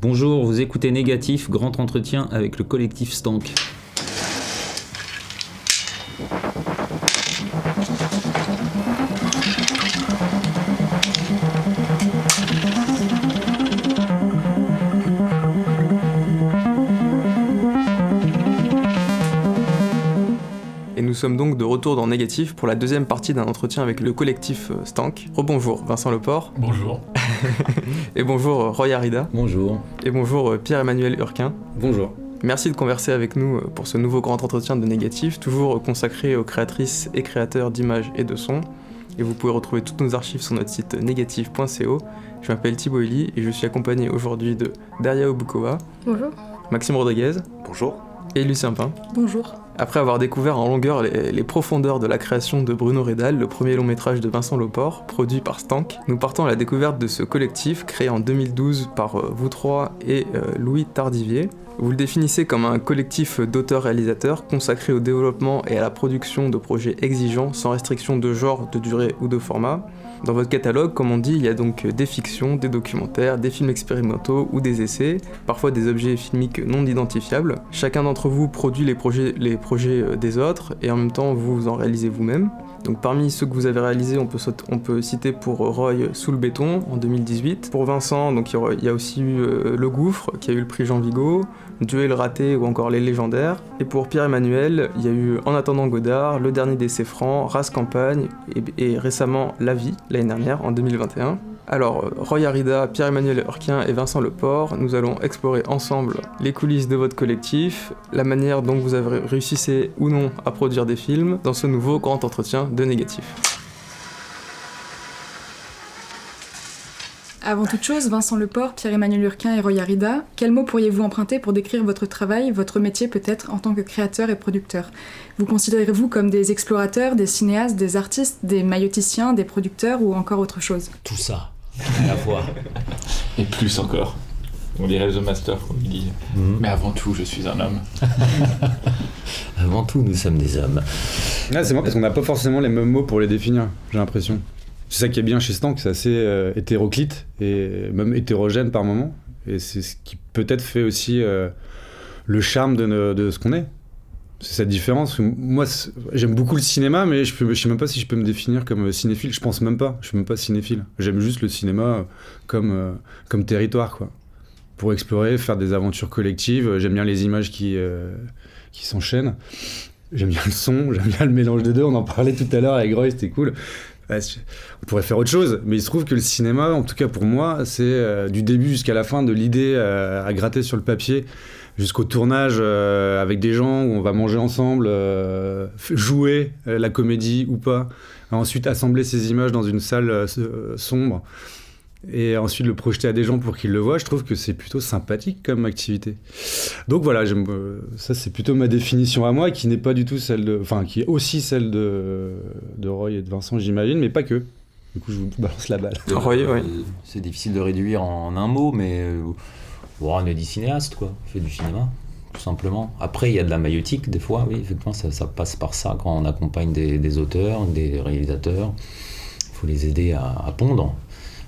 Bonjour, vous écoutez Négatif, grand entretien avec le collectif Stank. Et nous sommes donc de retour dans Négatif pour la deuxième partie d'un entretien avec le collectif Stank. Rebonjour Vincent Leport. Bonjour. Et bonjour Roy Arida. Bonjour. Et bonjour Pierre-Emmanuel Hurquin. Bonjour. Merci de converser avec nous pour ce nouveau grand entretien de Négatif, toujours consacré aux créatrices et créateurs d'images et de sons. Et vous pouvez retrouver toutes nos archives sur notre site négatif.co. Je m'appelle Thibaut Elie et je suis accompagné aujourd'hui de Daria Obukova. Bonjour. Maxime Rodriguez. Bonjour. Et Lucien Pin. Bonjour. Après avoir découvert en longueur les profondeurs de la création de Bruno Redal, le premier long métrage de Vincent Leport, produit par Stank, nous partons à la découverte de ce collectif créé en 2012 par vous trois et Louis Tardivier. Vous le définissez comme un collectif d'auteurs-réalisateurs consacré au développement et à la production de projets exigeants sans restriction de genre, de durée ou de format. Dans votre catalogue, comme on dit, il y a donc des fictions, des documentaires, des films expérimentaux ou des essais, parfois des objets filmiques non identifiables. Chacun d'entre vous produit les projets des autres et en même temps vous en réalisez vous-même. Donc parmi ceux que vous avez réalisés, on peut citer pour Roy Sous le béton en 2018. Pour Vincent, donc il y a aussi eu Le Gouffre qui a eu le prix Jean Vigo, Duel raté ou encore Les Légendaires. Et pour Pierre-Emmanuel, il y a eu En attendant Godard, Le dernier d'essai franc, Race Campagne et récemment La Vie, l'année dernière, en 2021. Alors, Roy Arida, Pierre-Emmanuel Hurquin et Vincent Leport, nous allons explorer ensemble les coulisses de votre collectif, la manière dont vous avez réussi ou non à produire des films dans ce nouveau grand entretien de Négatif. Avant toute chose, Vincent Leport, Pierre-Emmanuel Hurquin et Roy Arida, quels mots pourriez-vous emprunter pour décrire votre travail, votre métier peut-être en tant que créateur et producteur ? Vous considérez-vous comme des explorateurs, des cinéastes, des artistes, des mailloticiens, des producteurs ou encore autre chose ? Tout ça, à la fois. Et plus encore. On dirait The Master, comme il dit. Mais avant tout, je suis un homme. Avant tout, nous sommes des hommes. Ah, c'est marrant parce qu'on n'a pas forcément les mêmes mots pour les définir, j'ai l'impression. C'est ça qui est bien chez Stank, c'est assez hétéroclite et même hétérogène par moments. Et c'est ce qui peut-être fait aussi le charme de ce qu'on est. C'est cette différence. Moi, j'aime beaucoup le cinéma, mais je sais même pas si je peux me définir comme cinéphile. Je pense même pas. Je suis même pas cinéphile. J'aime juste le cinéma comme territoire, quoi. Pour explorer, faire des aventures collectives. J'aime bien les images qui s'enchaînent. J'aime bien le son, j'aime bien le mélange des deux. On en parlait tout à l'heure avec Roy, c'était cool. On pourrait faire autre chose, mais il se trouve que le cinéma, en tout cas pour moi, c'est du début jusqu'à la fin, de l'idée à gratter sur le papier, jusqu'au tournage avec des gens où on va manger ensemble, jouer la comédie ou pas, ensuite assembler ces images dans une salle sombre, et ensuite le projeter à des gens pour qu'ils le voient. Je trouve que c'est plutôt sympathique comme activité. Donc voilà, ça c'est plutôt ma définition à moi, qui n'est pas du tout qui est aussi celle de Roy et de Vincent, j'imagine, mais pas que. Du coup, je vous balance la balle. Roy, oui. C'est difficile de réduire en un mot, mais on est des cinéastes, quoi. On fait du cinéma, tout simplement. Après, il y a de la maïotique, des fois, oui, effectivement, ça passe par ça quand on accompagne des auteurs, des réalisateurs. Il faut les aider à pondre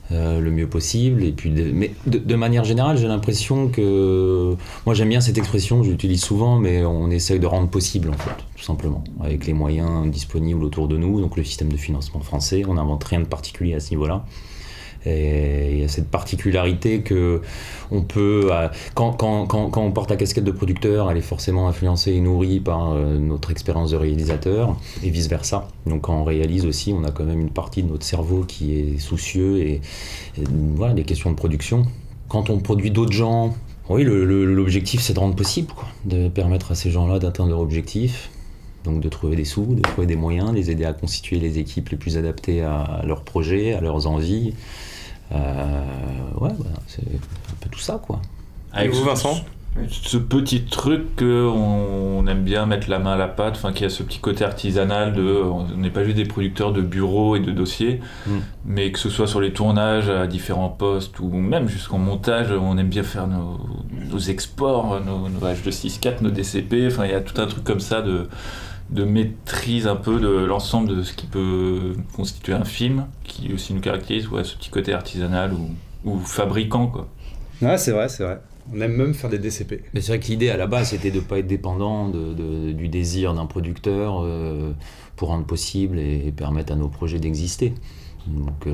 le mieux possible. Et puis mais de manière générale, j'ai l'impression que... Moi, j'aime bien cette expression, je l'utilise souvent, mais on essaye de rendre possible, en fait, tout simplement, avec les moyens disponibles autour de nous. Donc le système de financement français, on n'invente rien de particulier à ce niveau-là. Et il y a cette particularité que on peut, quand on porte la casquette de producteur, elle est forcément influencée et nourrie par notre expérience de réalisateur et vice versa. Donc quand on réalise aussi, on a quand même une partie de notre cerveau qui est soucieux et voilà, des questions de production. Quand on produit d'autres gens, oui, l'objectif c'est de rendre possible, quoi, de permettre à ces gens-là d'atteindre leur objectif. Donc de trouver des sous, de trouver des moyens, de les aider à constituer les équipes les plus adaptées à leurs projets, à leurs envies. C'est un peu tout ça, quoi. Avec vous, Vincent ? Ce petit truc qu'on aime bien mettre la main à la pâte, qui a ce petit côté artisanal on n'est pas juste des producteurs de bureaux et de dossiers, mais que ce soit sur les tournages à différents postes ou même jusqu'en montage, on aime bien faire nos exports, nos H264, nos DCP, il y a tout un truc comme ça de maîtrise un peu de l'ensemble de ce qui peut constituer un film, qui aussi nous caractérise, ce petit côté artisanal ou fabricant, quoi. Ouais, c'est vrai. On aime même faire des DCP. Mais c'est vrai que l'idée à la base c'était de ne pas être dépendant du désir d'un producteur pour rendre possible et permettre à nos projets d'exister. Donc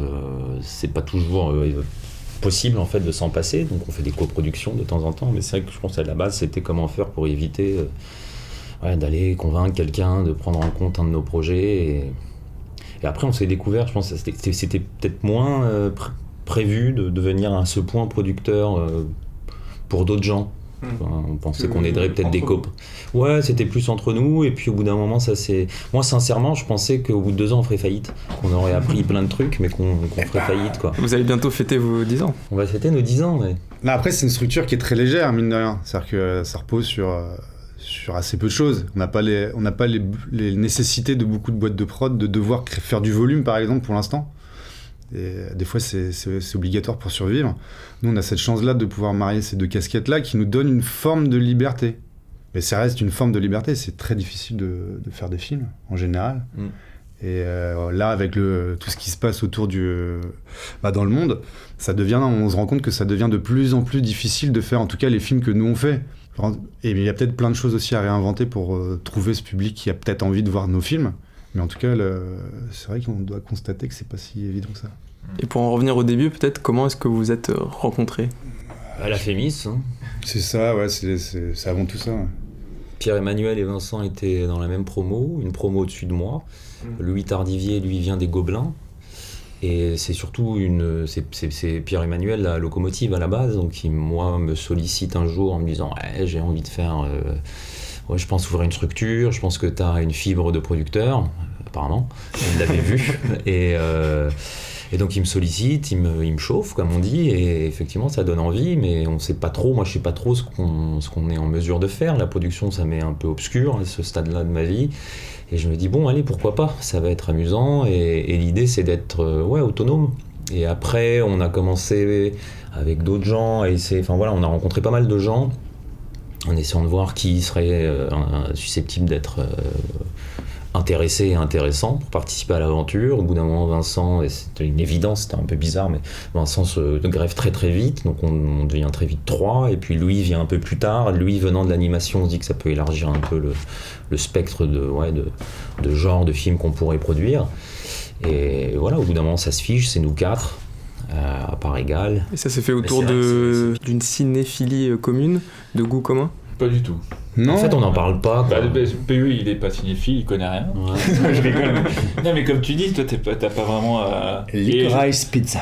c'est pas toujours possible en fait de s'en passer, donc on fait des coproductions de temps en temps, mais c'est vrai que je pense à la base c'était comment faire pour éviter d'aller convaincre quelqu'un de prendre en compte un de nos projets et après on s'est découvert, je pense que c'était peut-être moins prévu de devenir à ce point producteur pour d'autres gens. Enfin, on pensait qu'on aiderait peut-être des copains. Ouais, c'était plus entre nous, et puis au bout d'un moment, ça c'est. Moi, sincèrement, je pensais qu'au bout de 2 ans, on ferait faillite. Qu'on aurait appris plein de trucs, mais qu'on ferait faillite, quoi. Vous allez bientôt fêter vos 10 ans. On va fêter nos 10 ans, ouais. Mais après, c'est une structure qui est très légère, mine de rien. C'est-à-dire que ça repose sur assez peu de choses. On n'a pas les nécessités de beaucoup de boîtes de prod de devoir faire du volume, par exemple, pour l'instant. Et des fois, c'est obligatoire pour survivre. Nous, on a cette chance-là de pouvoir marier ces 2 casquettes-là qui nous donnent une forme de liberté. Mais ça reste une forme de liberté. C'est très difficile de faire des films, en général. Et là, avec tout ce qui se passe autour dans le monde, on se rend compte que ça devient de plus en plus difficile de faire, en tout cas, les films que nous, on fait. Et il y a peut-être plein de choses aussi à réinventer pour trouver ce public qui a peut-être envie de voir nos films. Mais en tout cas, c'est vrai qu'on doit constater que c'est pas si évident que ça. Et pour en revenir au début, peut-être, comment est-ce que vous êtes rencontrés ? À la Fémis. Hein. C'est ça, ouais, c'est avant tout ça. Ouais. Pierre-Emmanuel et Vincent étaient dans la même promo, une promo au-dessus de moi. Louis Tardivier, lui, vient des Gobelins. Et c'est surtout c'est Pierre-Emmanuel, la locomotive à la base, donc qui, moi, me sollicite un jour en me disant « j'ai envie de faire... je pense ouvrir une structure, je pense que tu as une fibre de producteur, apparemment, il l'avait vu, et donc il me sollicite, il me chauffe, comme on dit, et effectivement ça donne envie, mais on sait pas trop, moi je sais pas trop ce qu'on est en mesure de faire, la production ça m'est un peu obscur à ce stade-là de ma vie, et je me dis bon allez pourquoi pas, ça va être amusant, et l'idée c'est d'être autonome. Et après on a commencé avec d'autres gens, on a rencontré pas mal de gens, en essayant de voir qui serait susceptible d'être intéressé et intéressant pour participer à l'aventure. Au bout d'un moment, Vincent, et c'était une évidence, c'était un peu bizarre, mais Vincent se greffe très très vite, donc on devient très vite 3, et puis Louis vient un peu plus tard. Louis venant de l'animation, on se dit que ça peut élargir un peu le spectre de genre de films qu'on pourrait produire. Et voilà, au bout d'un moment, ça se fige, c'est nous 4. À part égale. Et ça s'est fait autour d'une cinéphilie commune, de goût commun ? Pas du tout. Non. En fait, on n'en parle pas. PE, il est pas cinéphile, il connaît rien. Ouais. Je rigole. Non, mais comme tu dis, toi, t'as pas vraiment. Licorice pizza.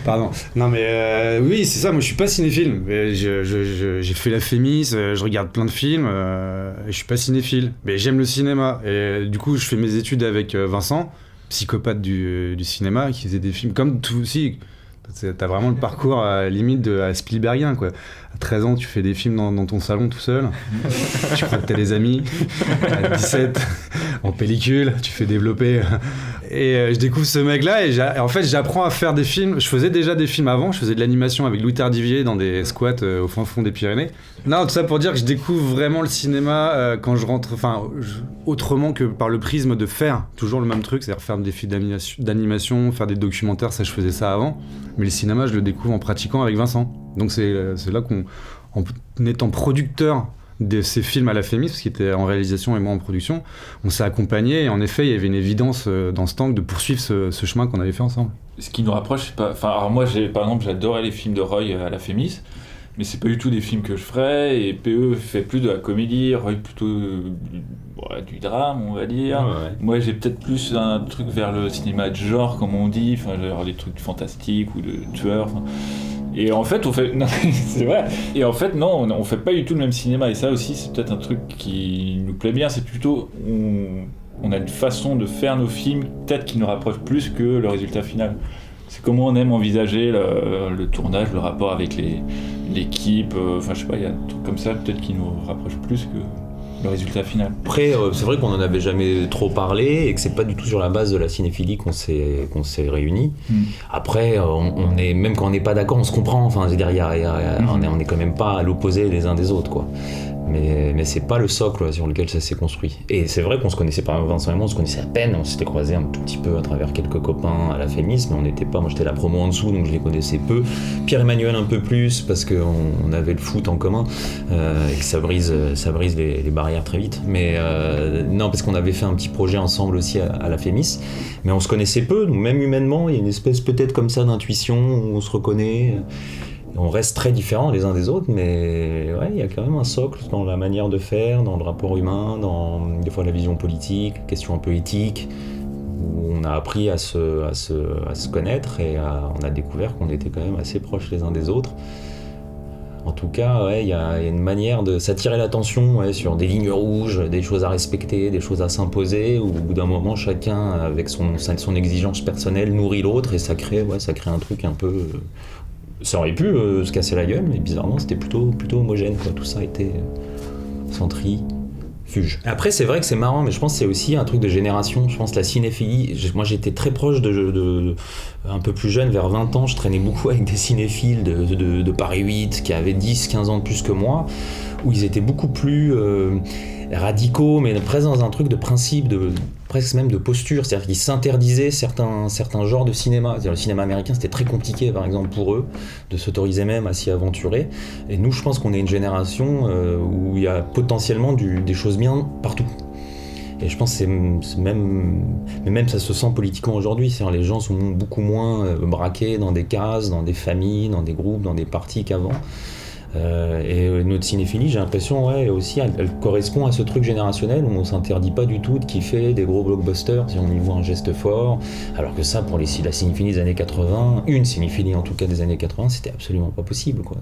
Pardon. Non, mais oui, c'est ça. Moi, je suis pas cinéphile. J'ai fait la Fémis, je regarde plein de films. Je suis pas cinéphile, mais j'aime le cinéma. Et du coup, je fais mes études avec Vincent, psychopathe du cinéma, qui faisait des films comme tout aussi. T'as vraiment le parcours à limite à Spielbergien, quoi. À 13 ans, tu fais des films dans ton salon tout seul. Tu crois que t'as des amis. À 17, en pellicule, tu fais développer. Et je découvre ce mec-là et en fait, j'apprends à faire des films. Je faisais déjà des films avant. Je faisais de l'animation avec Louis Tardivier dans des squats au fin fond des Pyrénées. Non, tout ça pour dire que je découvre vraiment le cinéma quand je rentre... autrement que par le prisme de faire toujours le même truc, c'est-à-dire faire des films d'animation, faire des documentaires, ça je faisais ça avant. Mais le cinéma, je le découvre en pratiquant avec Vincent. Donc c'est là en étant producteur de ces films à la Fémis, parce qu'il était en réalisation et moi en production, on s'est accompagnés et en effet, il y avait une évidence dans ce temps de poursuivre ce chemin qu'on avait fait ensemble. Ce qui nous rapproche, c'est pas... alors moi, par exemple, j'adorais les films de Roy à la Fémis, mais c'est pas du tout des films que je ferais, et PE fait plus de la comédie, Roy plutôt du drame, on va dire. Ouais. Moi, j'ai peut-être plus un truc vers le cinéma de genre, comme on dit, genre des trucs fantastiques ou de tueurs. Et en fait, non, c'est vrai. Et en fait, non, on fait pas du tout le même cinéma. Et ça aussi, c'est peut-être un truc qui nous plaît bien. C'est plutôt, on a une façon de faire nos films, peut-être qui nous rapproche plus que le résultat final. C'est comment on aime envisager le tournage, le rapport avec l'équipe. Je sais pas, il y a un truc comme ça, peut-être qui nous rapproche plus que le résultat final. Après, c'est vrai qu'on en avait jamais trop parlé et que c'est pas du tout sur la base de la cinéphilie qu'on s'est réunis. Après, on est, même quand on n'est pas d'accord, on se comprend. Enfin, je veux dire, on est quand même pas à l'opposé les uns des autres, quoi. Mais c'est pas le socle sur lequel ça s'est construit. Et c'est vrai qu'on se connaissait pas, Vincent et moi, on se connaissait à peine, on s'était croisés un tout petit peu à travers quelques copains à la Fémis, mais on n'était pas, moi j'étais la promo en dessous, donc je les connaissais peu. Pierre-Emmanuel un peu plus, parce qu'on avait le foot en commun, et que ça brise les barrières très vite. Mais non, parce qu'on avait fait un petit projet ensemble aussi à la Fémis, mais on se connaissait peu, donc même humainement, il y a une espèce peut-être comme ça d'intuition où on se reconnaît. On reste très différents les uns des autres, mais ouais, il y a quand même un socle dans la manière de faire, dans le rapport humain, dans des fois la vision politique, les questions un peu éthiques, où on a appris à se connaître et on a découvert qu'on était quand même assez proches les uns des autres. En tout cas, ouais, il y a une manière de s'attirer l'attention sur des lignes rouges, des choses à respecter, des choses à s'imposer, où au bout d'un moment, chacun, avec son exigence personnelle, nourrit l'autre, et ça crée un truc un peu... Ça aurait pu se casser la gueule, mais bizarrement, c'était plutôt homogène, quoi. Tout ça était centrifuge. Après, c'est vrai que c'est marrant, mais je pense que c'est aussi un truc de génération. Je pense que la cinéphilie... Moi, j'étais très proche un peu plus jeune, vers 20 ans, je traînais beaucoup avec des cinéphiles de Paris 8, qui avaient 10-15 ans de plus que moi, où ils étaient beaucoup plus radicaux, mais presque dans un truc de principe, presque même de posture, c'est-à-dire qu'ils s'interdisaient certains genres de cinéma. C'est-à-dire le cinéma américain, c'était très compliqué, par exemple, pour eux, de s'autoriser même à s'y aventurer. Et nous, je pense qu'on est une génération où il y a potentiellement des choses bien partout. Et je pense que c'est même ça se sent politiquement aujourd'hui. C'est-à-dire les gens sont beaucoup moins braqués dans des cases, dans des familles, dans des groupes, dans des partis qu'avant. Et notre cinéphilie, j'ai l'impression, aussi, elle correspond à ce truc générationnel où on s'interdit pas du tout de kiffer des gros blockbusters si on y voit un geste fort, alors que ça, pour la cinéphilie des années 80, une cinéphilie en tout cas des années 80, c'était absolument pas possible, quoi.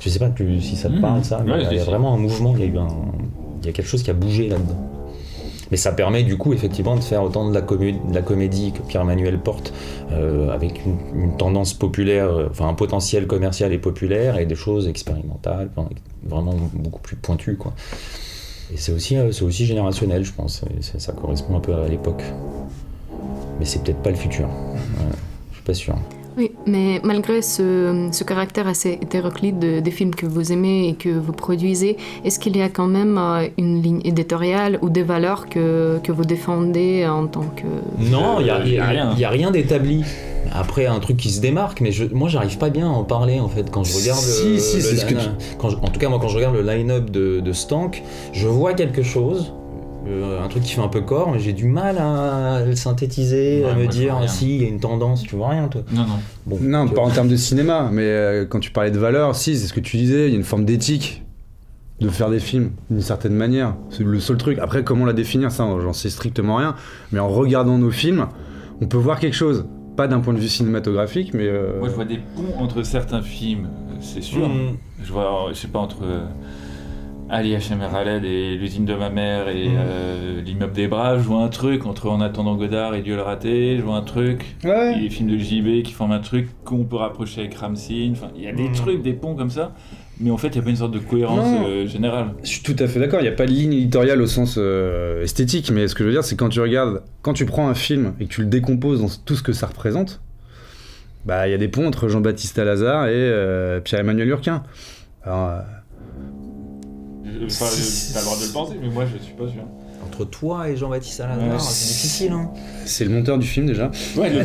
Je sais pas si ça te parle, ça, mais il y a vraiment un mouvement, il y a quelque chose qui a bougé là-dedans. Mais ça permet du coup effectivement de faire autant de la comédie que Pierre-Emmanuel porte, avec une tendance populaire, un potentiel commercial et populaire, et des choses expérimentales, vraiment beaucoup plus pointues, quoi. Et c'est aussi générationnel, je pense, ça correspond un peu à l'époque. Mais c'est peut-être pas le futur, je suis pas sûr. Oui, mais malgré ce caractère assez hétéroclite des films que vous aimez et que vous produisez, est-ce qu'il y a quand même une ligne éditoriale ou des valeurs que vous défendez en tant que... Non, il y a rien d'établi. Après, un truc qui se démarque, mais moi j'arrive pas bien à en parler en fait. Quand je regarde en tout cas moi quand je regarde le line-up de Stank, je vois quelque chose. Un truc qui fait un peu corps, mais j'ai du mal à le synthétiser, à me dire si il y a une tendance, tu vois rien toi. Non. Bon, non, pas en termes de cinéma, mais quand tu parlais de valeurs, si, c'est ce que tu disais, il y a une forme d'éthique de faire des films d'une certaine manière. C'est le seul truc. Après, comment la définir, ça, j'en sais strictement rien. Mais en regardant nos films, on peut voir quelque chose. Pas d'un point de vue cinématographique, mais... Moi, je vois des ponts entre certains films, c'est sûr. Je vois, je sais pas, entre... Ali H.M. Khaled et l'usine de ma mère et l'immeuble des Braves, je vois un truc entre En attendant Godard et Dieu le raté, je vois un truc, et les films de JB qui forment un truc qu'on peut rapprocher avec Ramsine, il y a des trucs, des ponts comme ça, mais en fait il n'y a pas une sorte de cohérence générale. Je suis tout à fait d'accord, il n'y a pas de ligne éditoriale au sens esthétique, mais ce que je veux dire c'est quand tu prends un film et que tu le décomposes dans tout ce que ça représente, il y a des ponts entre Jean-Baptiste Salazar et Pierre-Emmanuel Urquin. Alors, t'as le droit de le penser, mais moi je suis pas sûr. Entre toi et Jean-Baptiste Salazar, c'est difficile, hein. C'est le monteur du film déjà. Ouais, mais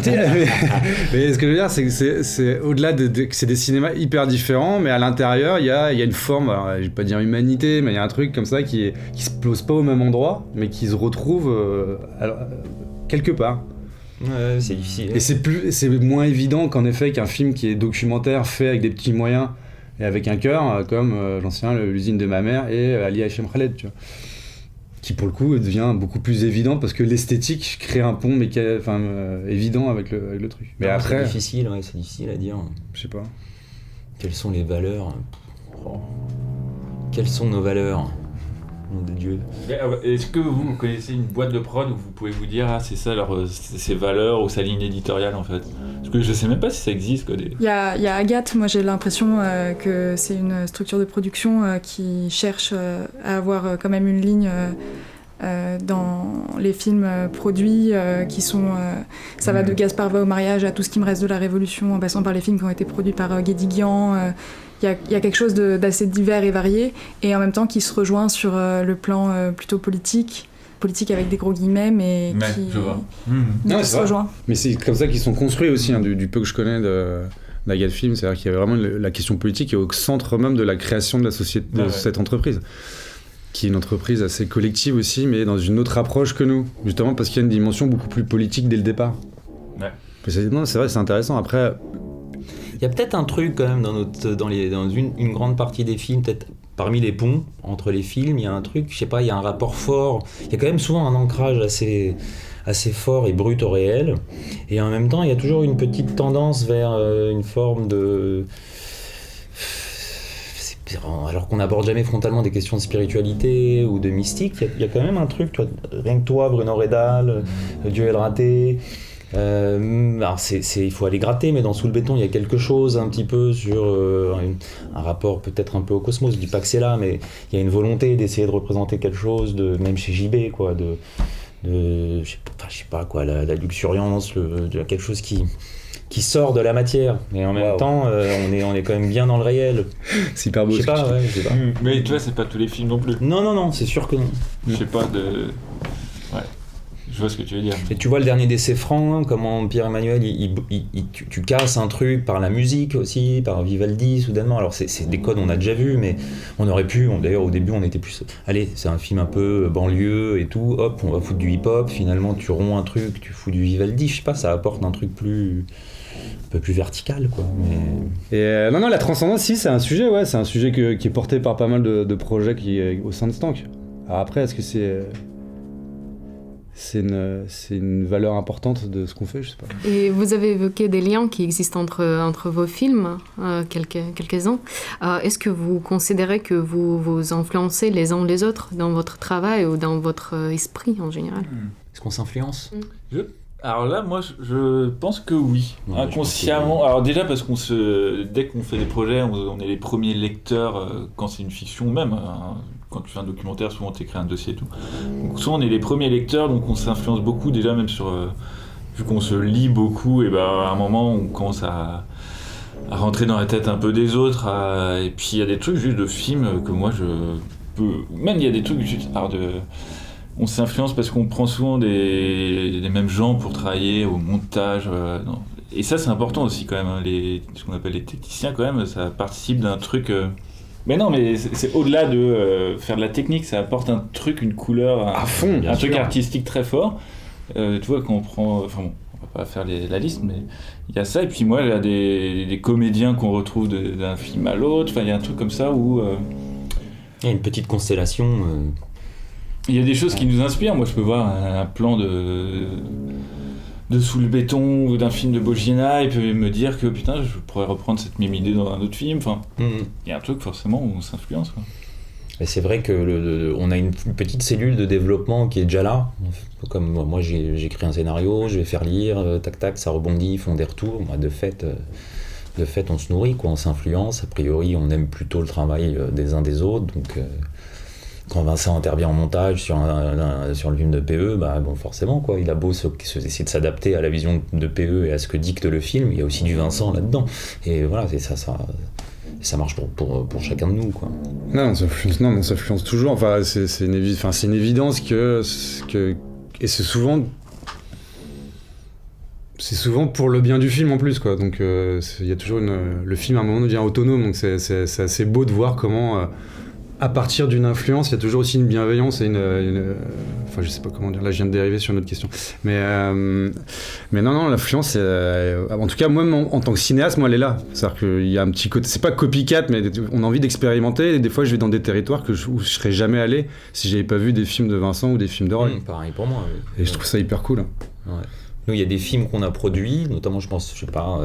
ce que je veux dire, c'est que c'est au-delà que c'est des cinémas hyper différents, mais à l'intérieur, il y a une forme, alors, je vais pas dire humanité, mais il y a un truc comme ça qui se pose pas au même endroit, mais qui se retrouve quelque part. Ouais, c'est difficile. Et c'est moins évident qu'en effet qu'un film qui est documentaire fait avec des petits moyens et avec un cœur, comme j'en sais rien, l'usine de ma mère et Ali H.M. Khaled, tu vois. Qui pour le coup devient beaucoup plus évident parce que l'esthétique crée un pont évident avec le truc. Mais après, c'est difficile à dire. Je sais pas. Quelles sont les valeurs ? Quelles sont nos valeurs ? Nom de Dieu. Est-ce que vous connaissez une boîte de prod où vous pouvez vous dire c'est ça ses valeurs ou sa ligne éditoriale en fait ? Parce que je sais même pas si ça existe quoi. Il y a Agathe, moi j'ai l'impression que c'est une structure de production qui cherche à avoir quand même une ligne dans les films produits qui sont... ça va de Gaspard va au mariage à Tout ce qui me reste de la Révolution en passant par les films qui ont été produits par Guédiguian. il y a quelque chose d'assez divers et varié, et en même temps qui se rejoint sur le plan plutôt politique avec des gros guillemets, mais qui, je vois. qui se rejoint. Mais c'est comme ça qu'ils sont construits aussi, du peu que je connais d'Agathe Film, c'est-à-dire qu'il y a vraiment la question politique qui est au centre même de la création de la société, de cette entreprise, qui est une entreprise assez collective aussi, mais dans une autre approche que nous, justement parce qu'il y a une dimension beaucoup plus politique dès le départ. Ouais. Non, c'est vrai, c'est intéressant. Après, il y a peut-être un truc quand même dans une grande partie des films, peut-être parmi les ponts entre les films, il y a un truc, je sais pas, il y a un rapport fort, il y a quand même souvent un ancrage assez fort et brut au réel, et en même temps il y a toujours une petite tendance vers une forme de... Alors qu'on n'aborde jamais frontalement des questions de spiritualité ou de mystique, il y a quand même un truc, rien que toi, Bruno Redal, Dieu est le raté... alors il faut aller gratter, mais dans Sous le béton il y a quelque chose un petit peu sur un rapport peut-être un peu au cosmos. Je dis pas que c'est là, mais il y a une volonté d'essayer de représenter quelque chose de, même chez JB, quoi, je sais pas quoi, la luxuriance, quelque chose qui sort de la matière, et en même temps on est quand même bien dans le réel. C'est hyper beau. Je sais pas. Mais tu vois, c'est pas tous les films non plus. Non, c'est sûr que non. Je sais pas Ouais. Je vois ce que tu veux dire. Et tu vois le dernier d'Essai Franc, hein, comment Pierre-Emmanuel, tu casses un truc par la musique aussi, par Vivaldi soudainement. Alors c'est des codes on a déjà vus, mais on aurait pu, d'ailleurs au début on était plus... Allez, c'est un film un peu banlieue et tout, hop, on va foutre du hip-hop, finalement tu romps un truc, tu fous du Vivaldi, je sais pas, ça apporte un truc un peu plus vertical, quoi. Mais... Et non, la transcendance, si, c'est un sujet, c'est un sujet qui est porté par pas mal de projets qui est au sein de Stank. Alors après, est-ce que c'est une valeur importante de ce qu'on fait, je sais pas. Et vous avez évoqué des liens qui existent entre vos films, quelques-uns. Est-ce que vous considérez que vous vous influencez les uns les autres dans votre travail ou dans votre esprit en général ? Est-ce qu'on s'influence ? Alors là, moi, je pense que oui, ouais, inconsciemment. Alors déjà parce dès qu'on fait des projets, on est les premiers lecteurs quand c'est une fiction même. Quand tu fais un documentaire, souvent tu écris un dossier et tout. Donc souvent on est les premiers lecteurs, donc on s'influence beaucoup déjà même sur... vu qu'on se lit beaucoup, et à un moment on commence à rentrer dans la tête un peu des autres. Et puis il y a des trucs juste de films que moi je peux... Même il y a des trucs juste... On s'influence parce qu'on prend souvent des mêmes gens pour travailler au montage. Et ça c'est important aussi quand même, hein, ce qu'on appelle les techniciens quand même, ça participe d'un truc... Mais non, mais c'est au-delà de faire de la technique, ça apporte un truc, une couleur, à fond, un truc artistique très fort. Tu vois, quand on prend... Enfin bon, on va pas faire la liste, mais il y a ça. Et puis moi, il y a des comédiens qu'on retrouve d'un film à l'autre. Enfin, il y a un truc comme ça où... Il y a une petite constellation... Il y a des choses qui nous inspirent. Moi, je peux voir un plan de Sous le béton ou d'un film de Bogina et puis me dire que putain, je pourrais reprendre cette même idée dans un autre film. Enfin, il y a un truc forcément où on s'influence, quoi. Et c'est vrai que on a une petite cellule de développement qui est déjà là. Comme moi, j'écris un scénario, je vais faire lire, tac, ça rebondit, ils font des retours. Moi, de fait, on se nourrit, quoi, on s'influence. A priori, on aime plutôt le travail des uns des autres. Donc, quand Vincent intervient en montage sur le film de PE, forcément, quoi, il a beau essayer de s'adapter à la vision de PE et à ce que dicte le film, il y a aussi du Vincent là-dedans. Et voilà, c'est ça marche pour chacun de nous, quoi. Non, on s'influence toujours. Enfin, c'est une évidence que et c'est souvent pour le bien du film en plus, quoi. Donc il y a toujours le film à un moment devient autonome, donc c'est assez beau de voir comment à partir d'une influence, il y a toujours aussi une bienveillance et enfin, je sais pas comment dire, là je viens de dériver sur une autre question. Mais non, l'influence, en tout cas, moi, en tant que cinéaste, moi, elle est là. C'est-à-dire qu'il y a un petit côté, c'est pas copycat, mais on a envie d'expérimenter, et des fois, je vais dans des territoires où je serais jamais allé si j'avais pas vu des films de Vincent ou des films de Roy. Pareil pour moi. Oui. Et je trouve ça hyper cool. Ouais. Nous, il y a des films qu'on a produits, notamment, je pense, je sais pas...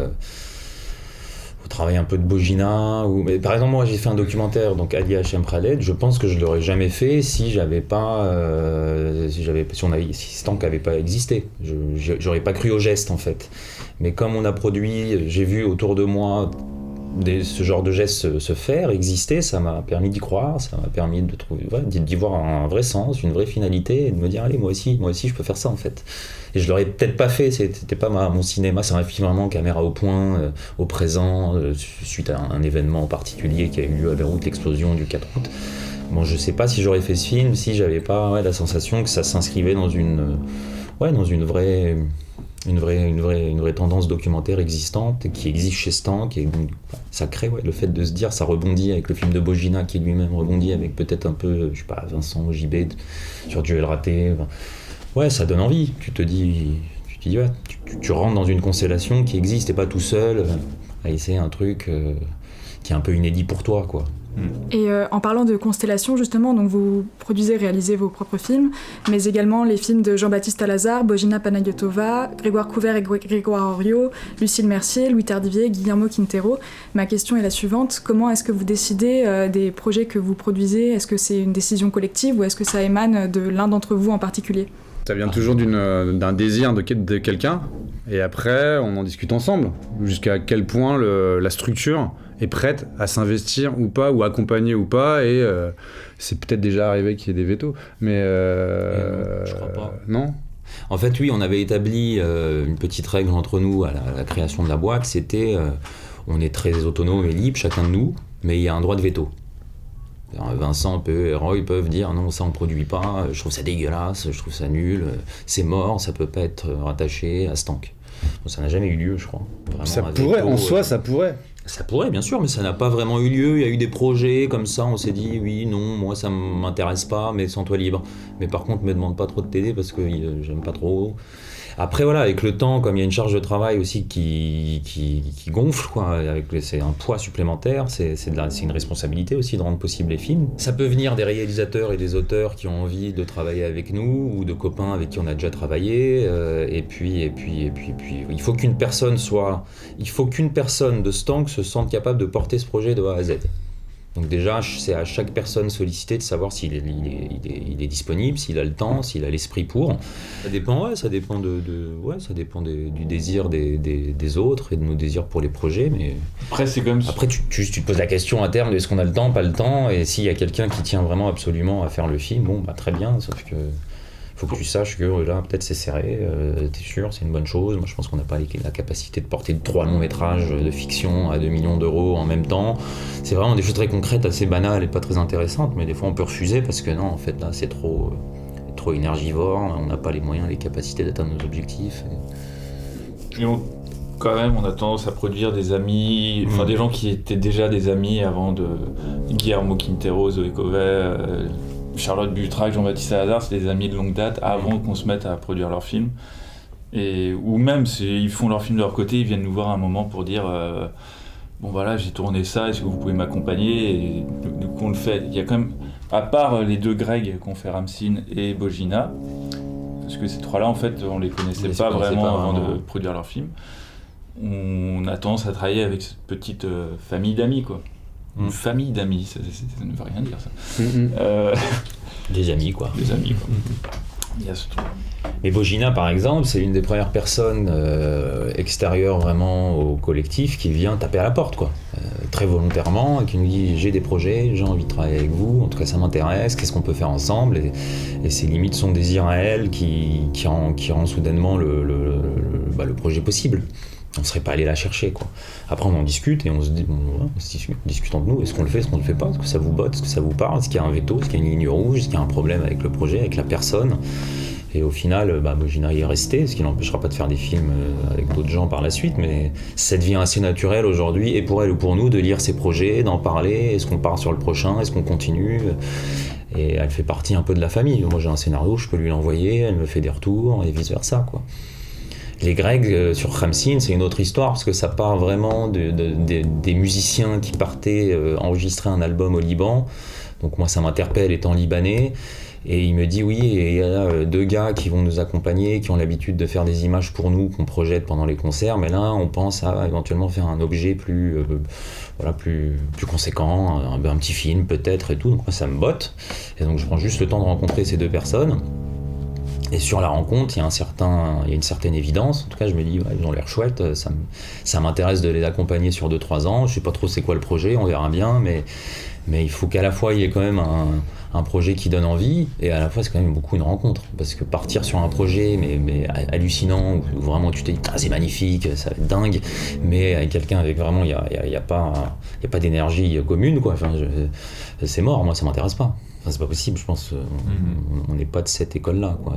travailler un peu de Bogina mais par exemple moi j'ai fait un documentaire donc Ali Hachem Khaled, je pense que je l'aurais jamais fait si j'avais pas si Stank avait pas existé, j'aurais pas cru au geste en fait, mais comme on a produit, j'ai vu autour de moi ce genre de geste se faire, exister, ça m'a permis d'y croire, ça m'a permis de trouver, d'y voir un vrai sens, une vraie finalité, et de me dire allez moi aussi je peux faire ça en fait. Et je l'aurais peut-être pas fait, c'était pas mon cinéma, c'est un film vraiment caméra au point, au présent, suite à un événement en particulier qui a eu lieu à Beyrouth, l'explosion du 4 août. Bon, je sais pas si j'aurais fait ce film si j'avais pas la sensation que ça s'inscrivait dans une vraie tendance documentaire existante qui existe chez Stank, et donc ça crée le fait de se dire, ça rebondit avec le film de Bogina qui lui-même rebondit avec peut-être un peu, je sais pas, Vincent JB sur Duel raté. Ouais, ça donne envie. Tu te dis ouais, tu rentres dans une constellation qui existe et pas tout seul à essayer un truc qui est un peu inédit pour toi, quoi. Et en parlant de constellation, justement, donc vous produisez et réalisez vos propres films, mais également les films de Jean-Baptiste Alazard, Bojina Panayotova, Grégoire Couvert et Grégoire Oriot, Lucille Mercier, Louis Tardivier, Guillermo Quintero. Ma question est la suivante: comment est-ce que vous décidez des projets que vous produisez? Est-ce que c'est une décision collective ou est-ce que ça émane de l'un d'entre vous en particulier? Ça vient toujours d'un désir de quelqu'un, et après on en discute ensemble, jusqu'à quel point la structure est prête à s'investir ou pas, ou accompagner ou pas, et c'est peut-être déjà arrivé qu'il y ait des vétos, mais non, je crois pas. Non. En fait, oui, on avait établi une petite règle entre nous à la création de la boîte, c'était on est très autonome et libre, chacun de nous, mais il y a un droit de veto. Vincent et Roy peuvent dire non, ça on produit pas, je trouve ça dégueulasse, je trouve ça nul, c'est mort, ça peut pas être rattaché à Stank. Bon, ça n'a jamais eu lieu, je crois. Vraiment, ça pourrait, en soi, ça pourrait. Ça pourrait, bien sûr, mais ça n'a pas vraiment eu lieu. Il y a eu des projets comme ça, on s'est dit oui, non, moi ça m'intéresse pas, mais sens-toi libre. Mais par contre, me demande pas trop de t'aider parce que j'aime pas trop. Après, voilà, avec le temps, comme il y a une charge de travail aussi qui gonfle, quoi, c'est un poids supplémentaire, c'est une responsabilité aussi de rendre possible les films. Ça peut venir des réalisateurs et des auteurs qui ont envie de travailler avec nous, ou de copains avec qui on a déjà travaillé, et puis, il faut qu'une personne de Stank se sente capable de porter ce projet de A à Z. Donc déjà, c'est à chaque personne sollicitée de savoir s'il est disponible, s'il a le temps, s'il a l'esprit pour. Ça dépend du désir des autres et de nos désirs pour les projets. Mais après, c'est comme après tu te poses la question à terme de est-ce qu'on a le temps, pas le temps, et s'il y a quelqu'un qui tient vraiment absolument à faire le film, bon, bah très bien, sauf que faut que tu saches que là, peut-être c'est serré, t'es sûr, c'est une bonne chose. Moi, je pense qu'on n'a pas la capacité de porter 3 longs métrages de fiction à 2 millions d'euros en même temps. C'est vraiment des choses très concrètes, assez banales et pas très intéressantes, mais des fois on peut refuser parce que non, en fait, là, c'est trop énergivore, on n'a pas les moyens, les capacités d'atteindre nos objectifs. Et quand même, on a tendance à produire des amis, enfin des gens qui étaient déjà des amis avant de Guillermo Quintero, Zoé Covet, Charlotte Butrac, Jean-Baptiste Alazard, c'est des amis de longue date avant qu'on se mette à produire leurs films. Ou même, ils font leur film de leur côté, ils viennent nous voir à un moment pour dire bon voilà, j'ai tourné ça, est-ce que vous pouvez m'accompagner? Et du coup, on le fait. Il y a quand même, à part les 2 Greg qu'on fait Ramsin et Bojina, parce que ces 3-là, en fait, on les connaissait pas vraiment avant de produire leurs films, on a tendance à travailler avec cette petite famille d'amis, quoi. Une famille d'amis, ça ne veut rien dire ça. Des amis, quoi. Des amis, quoi. Il y a ce truc. Et Bojina, par exemple, c'est une des premières personnes extérieures vraiment au collectif qui vient taper à la porte, quoi. Très volontairement, et qui nous dit j'ai des projets, j'ai envie de travailler avec vous, en tout cas ça m'intéresse, qu'est-ce qu'on peut faire ensemble, et c'est limite son désir à elle qui rend soudainement le projet possible. On ne serait pas allé la chercher, quoi. Après on en discute et on se discute entre nous, est-ce qu'on le fait, est-ce qu'on le fait pas, est-ce que ça vous botte, est-ce que ça vous parle, est-ce qu'il y a un veto, est-ce qu'il y a une ligne rouge, est-ce qu'il y a un problème avec le projet, avec la personne. Et au final, Bojina y est resté, ce qui n'empêchera pas de faire des films avec d'autres gens par la suite, mais ça devient assez naturel aujourd'hui, et pour elle ou pour nous, de lire ses projets, d'en parler, est-ce qu'on part sur le prochain, est-ce qu'on continue, et elle fait partie un peu de la famille. Moi j'ai un scénario, je peux lui l'envoyer, elle me fait des retours, et vice versa, quoi. Les Greg sur Ramsin, c'est une autre histoire, parce que ça part vraiment des musiciens qui partaient enregistrer un album au Liban. Donc moi ça m'interpelle étant libanais, et il me dit oui, et il y a 2 gars qui vont nous accompagner, qui ont l'habitude de faire des images pour nous, qu'on projette pendant les concerts, mais là on pense à éventuellement faire un objet plus conséquent, un petit film peut-être et tout, donc moi ça me botte, et donc je prends juste le temps de rencontrer ces 2 personnes. Et sur la rencontre, il y a une certaine évidence. En tout cas, je me dis, ouais, ils ont l'air chouettes, ça m'intéresse de les accompagner sur 2-3 ans. Je sais pas trop c'est quoi le projet, on verra bien, mais il faut qu'à la fois il y ait quand même un projet qui donne envie, et à la fois c'est quand même beaucoup une rencontre. Parce que partir sur un projet mais hallucinant, où vraiment tu te dis, c'est magnifique, ça va être dingue, mais avec quelqu'un avec vraiment, il y a pas d'énergie commune, quoi. Enfin, c'est mort, moi ça m'intéresse pas. Enfin, c'est pas possible, je pense. On n'est pas de cette école-là, quoi.